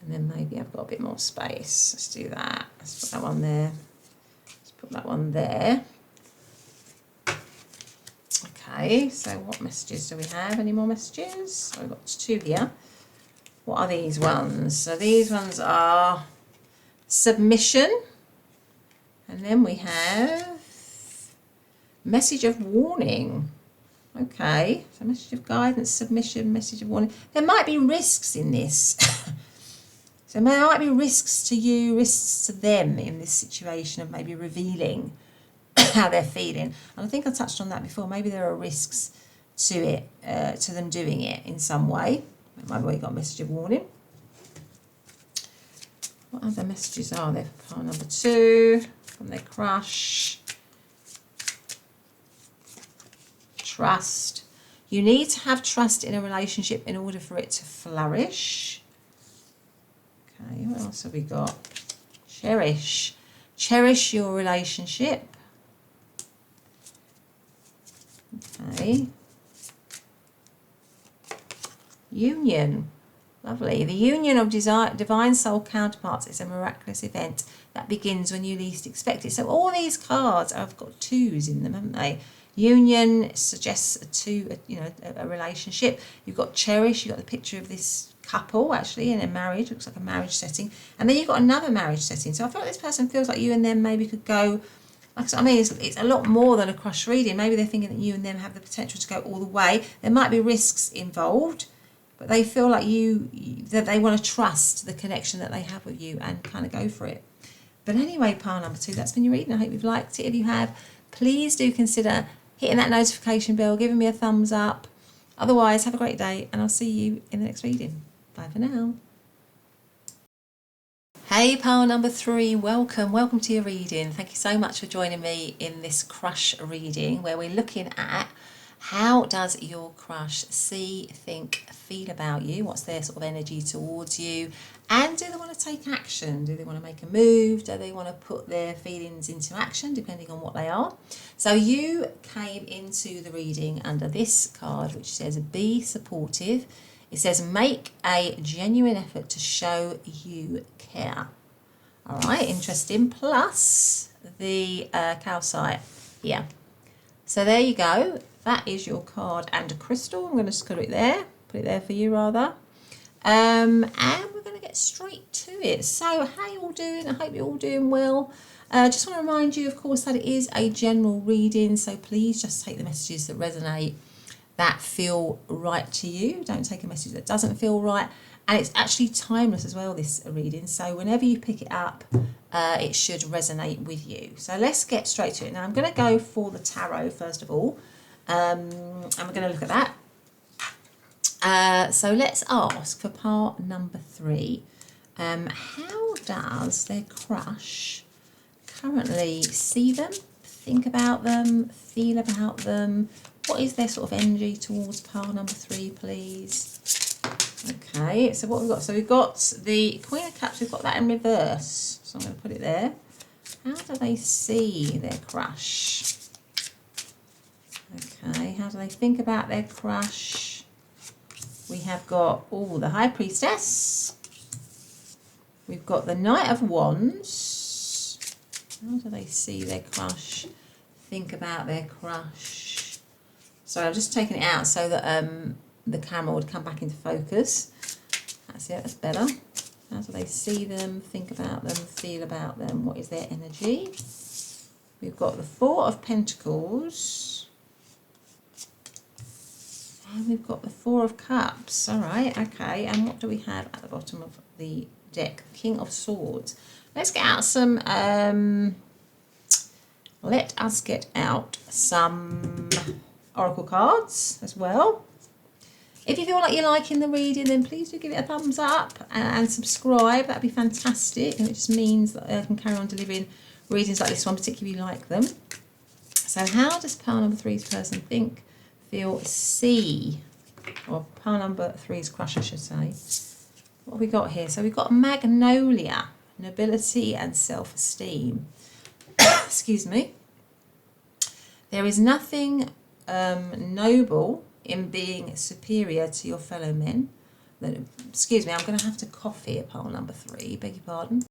And then maybe I've got a bit more space. Let's do that. Let's put that one there. Let's put that one there. Okay, so what messages do we have? Any more messages? So we've got 2 here. What are these ones? So these ones are submission. And then we have message of warning. Okay, so message of guidance, submission, message of warning. There might be risks in this. So there might be risks to you, risks to them in this situation of maybe revealing how they're feeling. And I think I touched on that before. Maybe there are risks to it, to them doing it in some way. Maybe we got a message of warning. What other messages are there for pile number 2 from their crush? Trust. You need to have trust in a relationship in order for it to flourish. Okay, what else have we got? Cherish. Cherish your relationship. Okay. Union. Lovely. The union of divine soul counterparts is a miraculous event that begins when you least expect it. So all these cards have got 2s in them, haven't they? Union suggests a relationship. You've got cherish. You've got the picture of this couple actually in a marriage. Looks like a marriage setting. And then you've got another marriage setting. So I feel like this person feels like you and them maybe could go. I mean, it's a lot more than a crush reading. Maybe they're thinking that you and them have the potential to go all the way. There might be risks involved, but they feel like that they want to trust the connection that they have with you and kind of go for it. But anyway, pile number 2, that's been your reading. I hope you've liked it. If you have, please do consider hitting that notification bell, giving me a thumbs up. Otherwise, have a great day, and I'll see you in the next reading. Bye for now. Hey pile number 3, welcome to your reading. Thank you so much for joining me in this crush reading where we're looking at how does your crush see, think, feel about you, what's their sort of energy towards you, and do they want to take action, do they want to make a move, do they want to put their feelings into action depending on what they are. So you came into the reading under this card which says be supportive. It says make a genuine effort to show you care. All right, interesting. Plus the calcite here. So there you go. That is your card and a crystal. I'm going to just put it there for you rather. And we're going to get straight to it. So how you all doing? I hope you're all doing well. Just want to remind you, of course, that it is a general reading. So please just take the messages that resonate, that feel right to you. Don't take a message that doesn't feel right. And it's actually timeless as well, this reading. So whenever you pick it up, it should resonate with you. So let's get straight to it. Now I'm going to go for the tarot first of all. And we're going to look at that. So let's ask for part number 3. How does their crush currently see them, think about them, feel about them? What is their sort of energy towards pile number 3, please? Okay, so what we've got? So we've got the Queen of Cups, we've got that in reverse. So I'm going to put it there. How do they see their crush? Okay, how do they think about their crush? We have got, the High Priestess. We've got the Knight of Wands. How do they see their crush? Think about their crush. So I've just taken it out so that the camera would come back into focus. That's it, that's better. How do they see them, think about them, feel about them? What is their energy? We've got the 4 of Pentacles. And we've got the 4 of Cups. All right, okay. And what do we have at the bottom of the deck? The King of Swords. Let's get out some, let us get out some oracle cards as well. If you feel like you're liking the reading, then please do give it a thumbs up and subscribe. That'd be fantastic. And it just means that I can carry on delivering readings like this one, particularly like them. So how does pile number 3's person think, feel, see? Or pile number 3's crush, I should say. What have we got here? So we've got Magnolia, nobility and self-esteem. Excuse me. There is nothing noble in being superior to your fellow men, excuse me, I'm going to have to cough here, pile number 3, beg your pardon.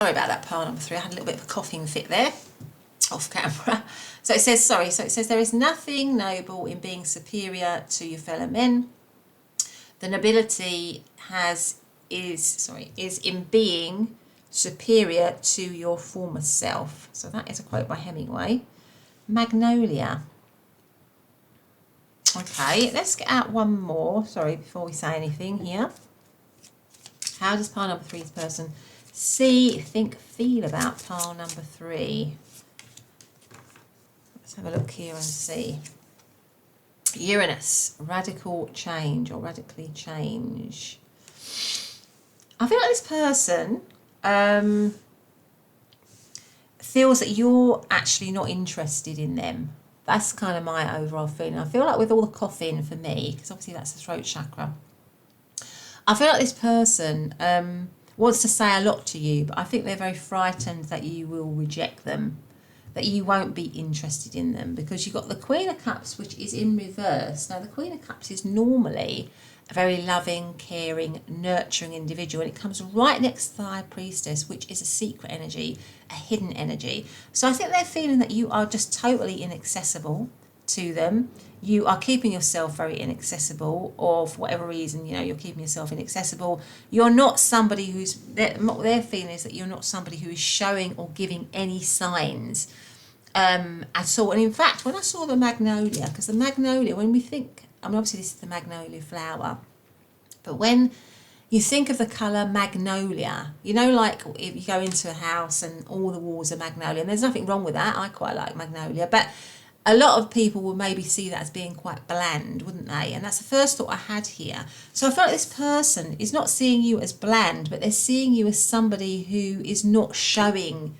Sorry about that, pile number 3. I had a little bit of a coughing fit there, off camera. So it says, there is nothing noble in being superior to your fellow men. The nobility is in being superior to your former self. So that is a quote by Hemingway. Magnolia. Okay, let's get out one more, before we say anything here. How does pile number 3's person think, feel about pile number 3? Let's have a look here and see. Uranus, radical change or radically change. I feel like this person feels that you're actually not interested in them. That's kind of my overall feeling. I feel like with all the coughing for me, because obviously that's the throat chakra, I feel like this person wants to say a lot to you, but I think they're very frightened that you will reject them, that you won't be interested in them, because you've got the Queen of Cups, which is in reverse. Now, the Queen of Cups is normally a very loving, caring, nurturing individual, and it comes right next to the High Priestess, which is a secret energy, a hidden energy. So I think they're feeling that you are just totally inaccessible to them. You are keeping yourself very inaccessible, or for whatever reason, you're keeping yourself inaccessible. You're not somebody what they're feeling is that you're not somebody who is showing or giving any signs at all. And in fact, when I saw the magnolia, because the magnolia, when we think, obviously this is the magnolia flower, but when you think of the colour magnolia, like if you go into a house and all the walls are magnolia, and there's nothing wrong with that. I quite like magnolia, but a lot of people will maybe see that as being quite bland, wouldn't they? And that's the first thought I had here. So I feel like this person is not seeing you as bland, but they're seeing you as somebody who is not showing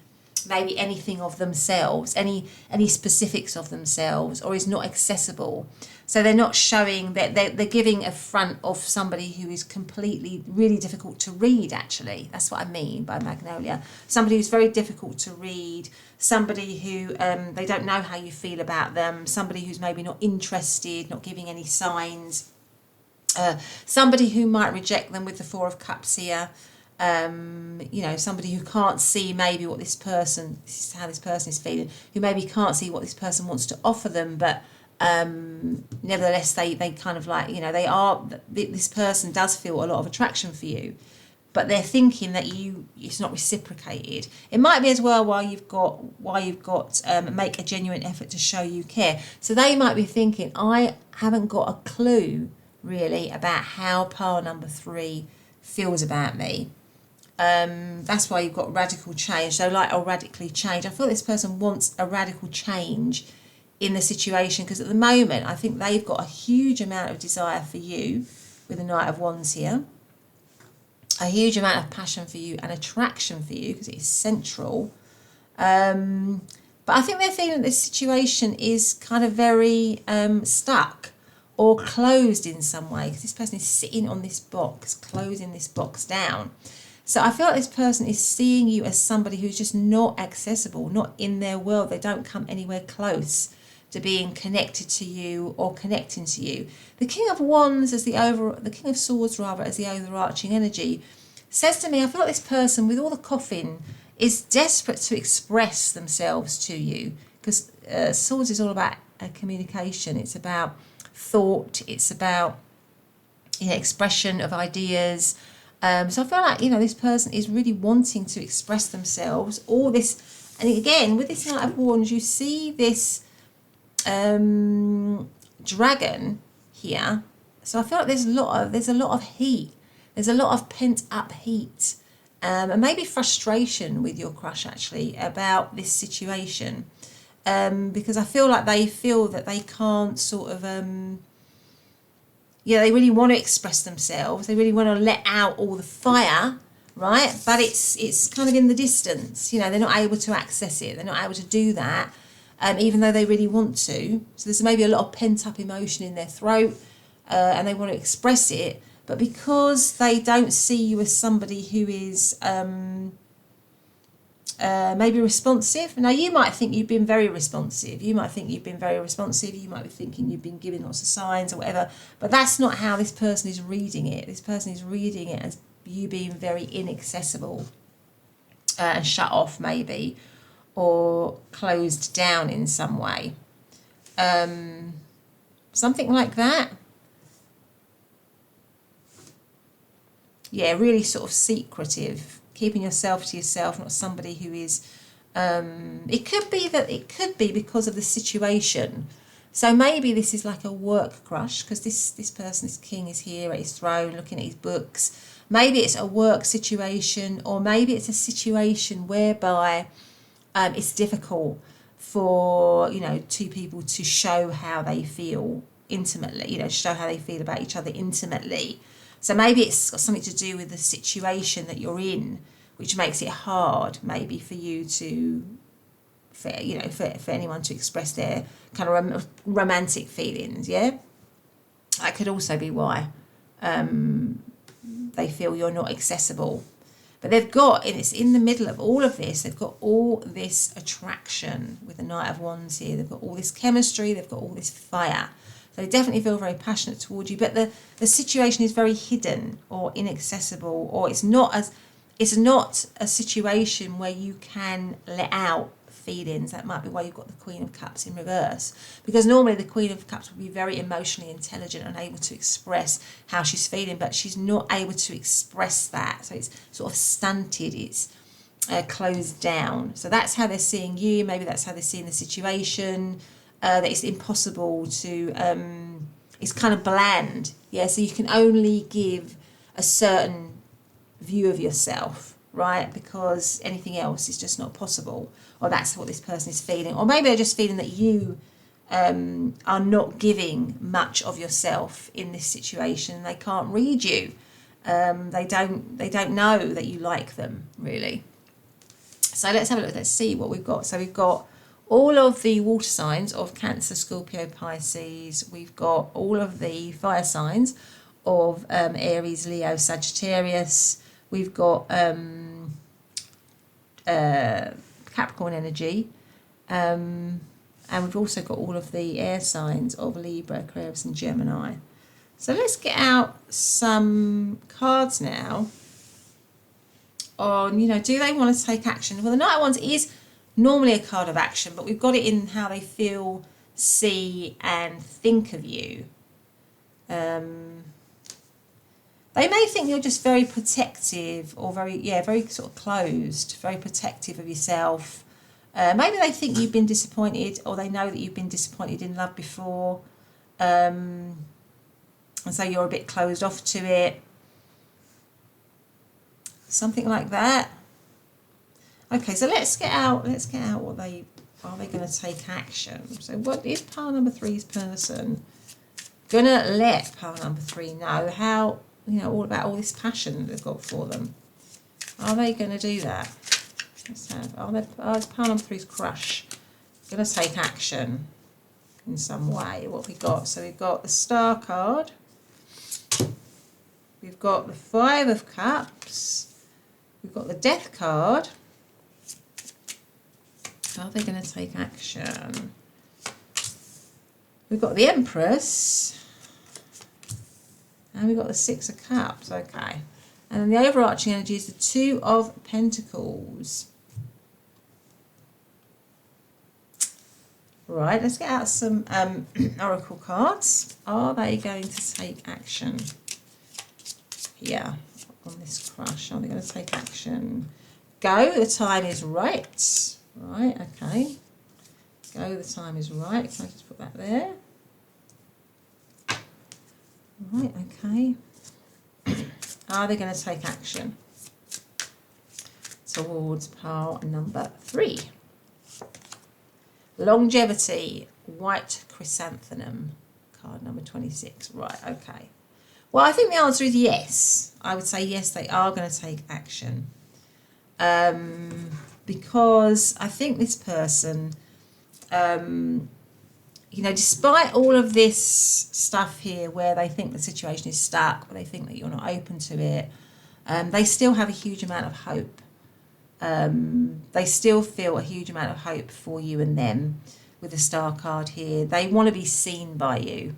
maybe anything of themselves, any specifics of themselves, or is not accessible. So they're not showing that they're giving a front of somebody who is completely, really difficult to read, actually. That's what I mean by magnolia. Somebody who's very difficult to read, somebody who they don't know how you feel about them, somebody who's maybe not interested, not giving any signs, somebody who might reject them with the Four of Cups here. Somebody who can't see maybe what this is how this person is feeling, who maybe can't see what this person wants to offer them, but nevertheless they kind of like, this person does feel a lot of attraction for you, but they're thinking that it's not reciprocated. It might be as well why you've got make a genuine effort to show you care. So they might be thinking, I haven't got a clue really about how pile number 3 feels about me. That's why you've got radical change. So like, radically change. I feel this person wants a radical change in the situation, because at the moment I think they've got a huge amount of desire for you with the Knight of Wands here, a huge amount of passion for you and attraction for you, because it is central. But I think they're feeling that this situation is kind of very stuck or closed in some way, because this person is sitting on this box, closing this box down. So I feel like this person is seeing you as somebody who's just not accessible, not in their world. They don't come anywhere close to being connected to you or connecting to you. The King of Wands the King of Swords rather, as the overarching energy, says to me, I feel like this person with all the coughing is desperate to express themselves to you, because Swords is all about communication. It's about thought. It's about expression of ideas. So I feel like this person is really wanting to express themselves. All this, and again with this Knight of Wands, you see this dragon here. So I feel like there's a lot of heat. There's a lot of pent up heat, and maybe frustration with your crush actually about this situation, because I feel like they feel that they can't sort of they really want to express themselves. They really want to let out all the fire, right? But it's kind of in the distance. They're not able to access it. They're not able to do that, even though they really want to. So there's maybe a lot of pent-up emotion in their throat, and they want to express it. But because they don't see you as somebody who is maybe responsive. Now, you might think you've been very responsive. You might think you've been very responsive. You might be thinking you've been giving lots of signs or whatever. But that's not how this person is reading it. This person is reading it as you being very inaccessible and shut off maybe, or closed down in some way. Something like that. Yeah, really sort of secretive, keeping yourself to yourself, not somebody who is, it could be because of the situation. So maybe this is like a work crush, because this person, this king, is here at his throne looking at his books. Maybe it's a work situation, or maybe it's a situation whereby it's difficult for, you know, two people to show how they feel intimately, you know, show how they feel about each other intimately. So maybe it's got something to do with the situation that you're in, which makes it hard maybe for you to, for anyone to express their kind of romantic feelings, yeah? That could also be why they feel you're not accessible. But they've got, and it's in the middle of all of this, they've got all this attraction with the Knight of Wands here. They've got all this chemistry, they've got all this fire. So they definitely feel very passionate towards you, but the situation is very hidden or inaccessible, or it's not a situation where you can let out feelings. That might be why you've got the Queen of Cups in reverse, because normally the Queen of Cups would be very emotionally intelligent and able to express how she's feeling, but she's not able to express that. So it's sort of stunted, it's closed down. So that's how they're seeing you. Maybe that's how they're seeing the situation. That it's impossible to, it's kind of bland. Yeah, so you can only give a certain view of yourself, right? Because anything else is just not possible. Or that's what this person is feeling. Or maybe they're just feeling that you are not giving much of yourself in this situation. They can't read you. They don't know that you like them, really. So let's have a look. Let's see what we've got. So we've got all of the water signs of Cancer, Scorpio, Pisces. We've got all of the fire signs of Aries, Leo, Sagittarius. We've got Capricorn energy. And we've also got all of the air signs of Libra, Aquarius and Gemini. So let's get out some cards now on, you know, do they want to take action? Well, the Knight of Wands is normally a card of action, but we've got it in how they feel, see and think of you. They may think you're just very protective, or very sort of closed, very protective of yourself. Maybe they think you've been disappointed, or they know that you've been disappointed in love before. And so you're a bit closed off to it. Something like that. Okay, so let's get out what they are they going to take action. So what is pile number 3's person gonna let pile number 3 know how, you know, all about all this passion they've got for them? Are they going to do that? Let's have, is pile number 3's crush going to take action in some way? What have we got? So we've got the Star card. We've got the 5 of Cups. We've got the Death card. Are they going to take action? We've got the Empress. And we've got the 6 of Cups. Okay. And then the overarching energy is the 2 of Pentacles. Right, let's get out some oracle cards. Are they going to take action here on this crush? Are they going to take action? Go, the time is right. Right, okay. Go, the time is right. Can I just put that there? Right, okay. Are they going to take action towards pile number 3? Longevity, White Chrysanthemum, card number 26. Right, okay. Well, I think the answer is yes. I would say yes, they are going to take action. Because I think this person, you know, despite all of this stuff here where they think the situation is stuck, where they think that you're not open to it, they still have a huge amount of hope. They still feel a huge amount of hope for you and them with the Star card here. They want to be seen by you.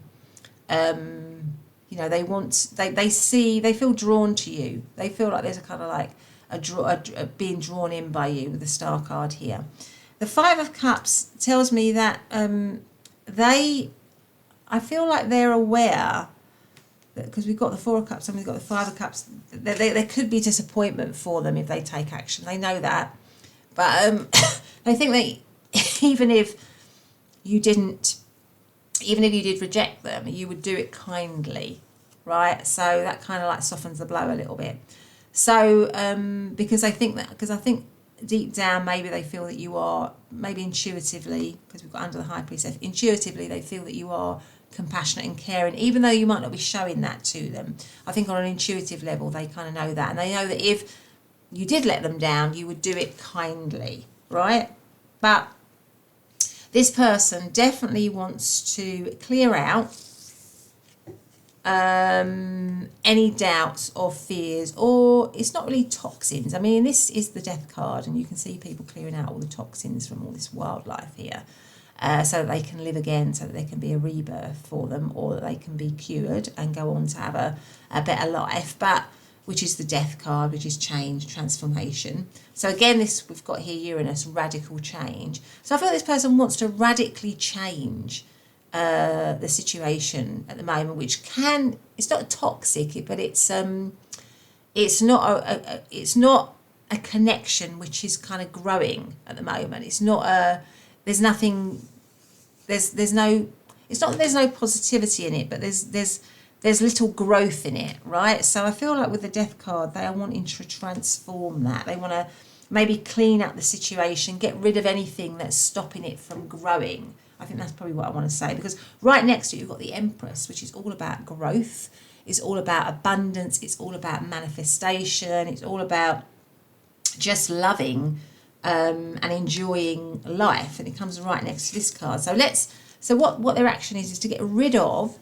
You know, they feel drawn to you. They feel like there's a kind of like being drawn in by you with the Star card here. The Five of Cups tells me that I feel like they're aware, because we've got the Four of Cups and we've got the Five of Cups, there could be disappointment for them if they take action. They know that. But I think that even if you did reject them, you would do it kindly, right? So that kind of like softens the blow a little bit. So because I think deep down maybe they feel that you are, maybe intuitively, because we've got under the High Priestess, intuitively they feel that you are compassionate and caring, even though you might not be showing that to them. I think on an intuitive level they kind of know that, and they know that if you did let them down, you would do it kindly, right? But this person definitely wants to clear out any doubts or fears, or it's not really toxins. I mean, this is the Death card, and you can see people clearing out all the toxins from all this wildlife here, so that they can live again, so that there can be a rebirth for them, or that they can be cured and go on to have a better life. But which is the Death card, which is change, transformation. So again, we've got here Uranus, radical change. So I feel this person wants to radically change the situation at the moment, which it's not toxic, but it's not a connection which is kind of growing at the moment. It's not there's no positivity in it, but there's little growth in it, right? So I feel like with the Death card, they are wanting to transform that. They want to maybe clean up the situation, get rid of anything that's stopping it from growing. I think that's probably what I want to say, because right next to it, you've got the Empress, which is all about growth. It's all about abundance. It's all about manifestation. It's all about just loving and enjoying life. And it comes right next to this card. So what their action is to get rid of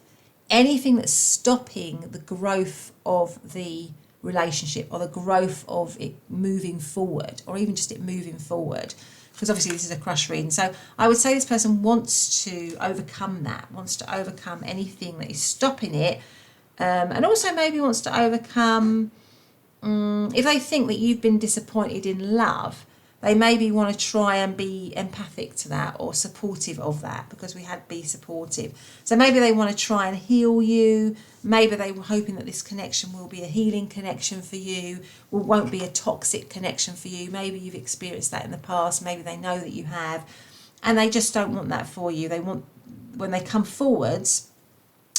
anything that's stopping the growth of the relationship, or the growth of it moving forward, or even just it moving forward, because obviously this is a crush reading. So I would say this person wants to overcome anything that is stopping it, and also maybe wants to overcome, if they think that you've been disappointed in love, they maybe want to try and be empathic to that, or supportive of that, because we had be supportive. So maybe they want to try and heal you. Maybe they were hoping that this connection will be a healing connection for you, or won't be a toxic connection for you. Maybe you've experienced that in the past. Maybe they know that you have, and they just don't want that for you. They want, when they come forwards,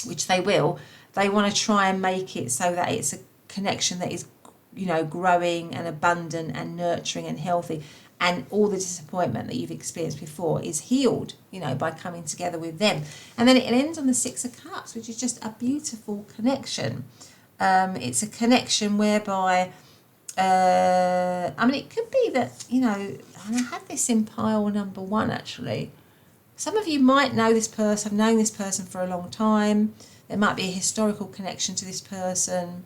which they will, they want to try and make it so that it's a connection that is, you know, growing and abundant and nurturing and healthy, and all the disappointment that you've experienced before is healed, you know, by coming together with them. And then it ends on the Six of Cups, which is just a beautiful connection. It's a connection whereby, I mean, it could be that, you know, and I had this in pile number 1 actually. Some of you might know this person, have known this person for a long time. There might be a historical connection to this person.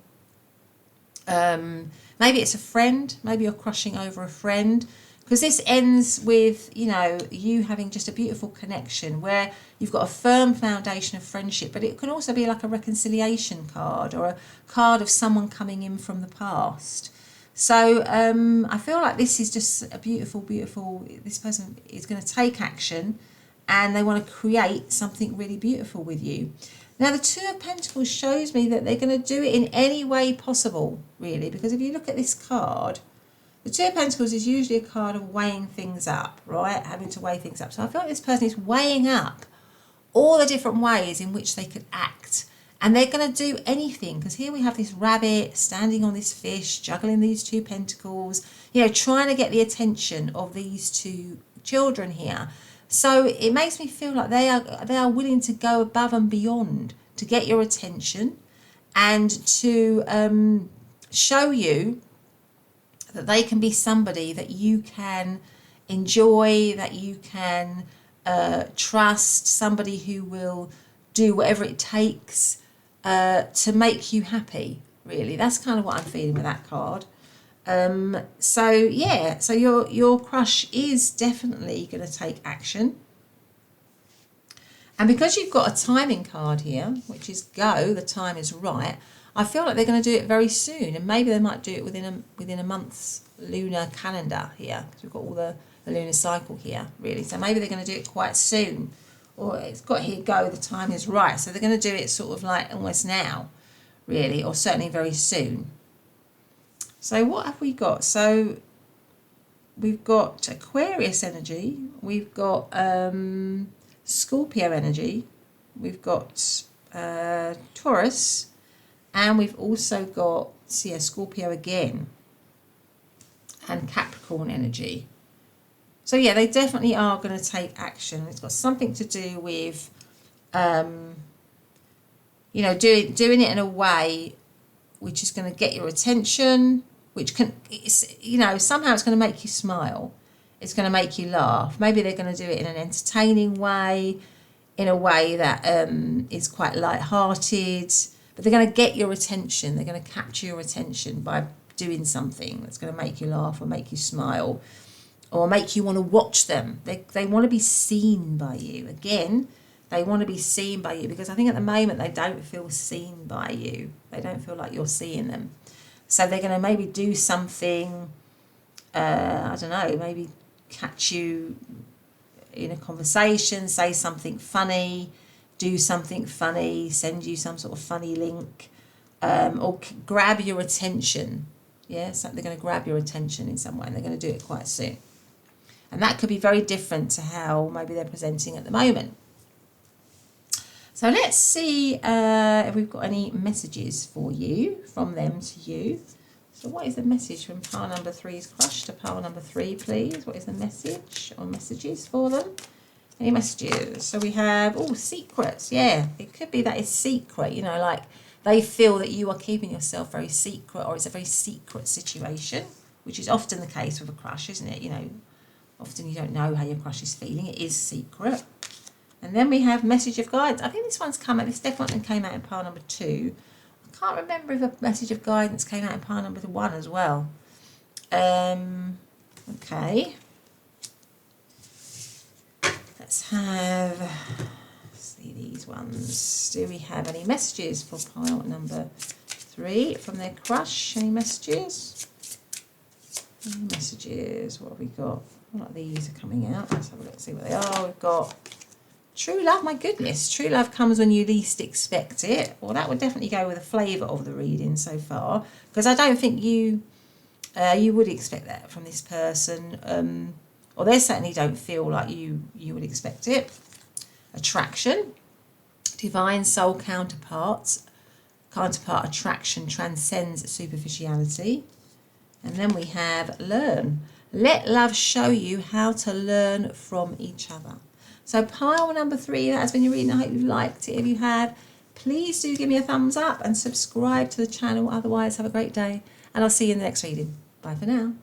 Maybe it's a friend, maybe you're crushing over a friend, because this ends with, you know, you having just a beautiful connection where you've got a firm foundation of friendship, but it can also be like a reconciliation card, or a card of someone coming in from the past. So I feel like this is just a beautiful, this person is going to take action, and they want to create something really beautiful with you. Now, the Two of Pentacles shows me that they're going to do it in any way possible, really, because if you look at this card, the Two of Pentacles is usually a card of weighing things up, right? Having to weigh things up. So I feel like this person is weighing up all the different ways in which they could act. And they're going to do anything, because here we have this rabbit standing on this fish, juggling these two pentacles, you know, trying to get the attention of these two children here. So it makes me feel like they are willing to go above and beyond to get your attention, and to show you that they can be somebody that you can enjoy, that you can trust, somebody who will do whatever it takes to make you happy, really. That's kind of what I'm feeling with that card. So yeah, so your crush is definitely going to take action. And because you've got a timing card here, which is go, the time is right, I feel like they're going to do it very soon, and maybe they might do it within a month's lunar calendar here, because we've got all the lunar cycle here, really. So maybe they're going to do it quite soon, or it's got here go, the time is right. So they're going to do it sort of like almost now, really, or certainly very soon. So what have we got? So we've got Aquarius energy, we've got Scorpio energy, we've got Taurus, and we've also got Scorpio again, and Capricorn energy. So yeah, they definitely are going to take action. It's got something to do with, you know, doing it in a way which is going to get your attention, which can, you know, somehow it's going to make you smile. It's going to make you laugh. Maybe they're going to do it in an entertaining way, in a way that is quite light-hearted. But they're going to get your attention. They're going to capture your attention by doing something that's going to make you laugh or make you smile or make you want to watch them. They want to be seen by you. Again, they want to be seen by you, because I think at the moment they don't feel seen by you. They don't feel like you're seeing them. So they're going to maybe do something, I don't know, maybe catch you in a conversation, say something funny, do something funny, send you some sort of funny link, or grab your attention. Yeah, so they're going to grab your attention in some way, and they're going to do it quite soon. And that could be very different to how maybe they're presenting at the moment. So let's see if we've got any messages for you, from them to you. So what is the message from pile number 3's crush to pile number 3, please? What is the message or messages for them? Any messages? So we have, oh, secrets. Yeah, it could be that it's secret, you know, like they feel that you are keeping yourself very secret, or it's a very secret situation, which is often the case with a crush, isn't it? You know, often you don't know how your crush is feeling. It is secret. And then we have message of guidance. I think this one's come out, this definitely came out in pile number 2. I can't remember if a message of guidance came out in pile number 1 as well. Okay. Let's see these ones. Do we have any messages for pile number 3 from their crush? Any messages? Any messages? What have we got? What of these are coming out? Let's have a look, see what they are. We've got true love. My goodness, true love comes when you least expect it. Well, that would definitely go with the flavour of the reading so far, because I don't think you would expect that from this person, or they certainly don't feel like you would expect it. Attraction, divine soul counterpart attraction transcends superficiality. And then we have learn. Let love show you how to learn from each other. So pile number 3, that has been your reading. I hope you've liked it. If you have, please do give me a thumbs up and subscribe to the channel. Otherwise, have a great day, and I'll see you in the next reading. Bye for now.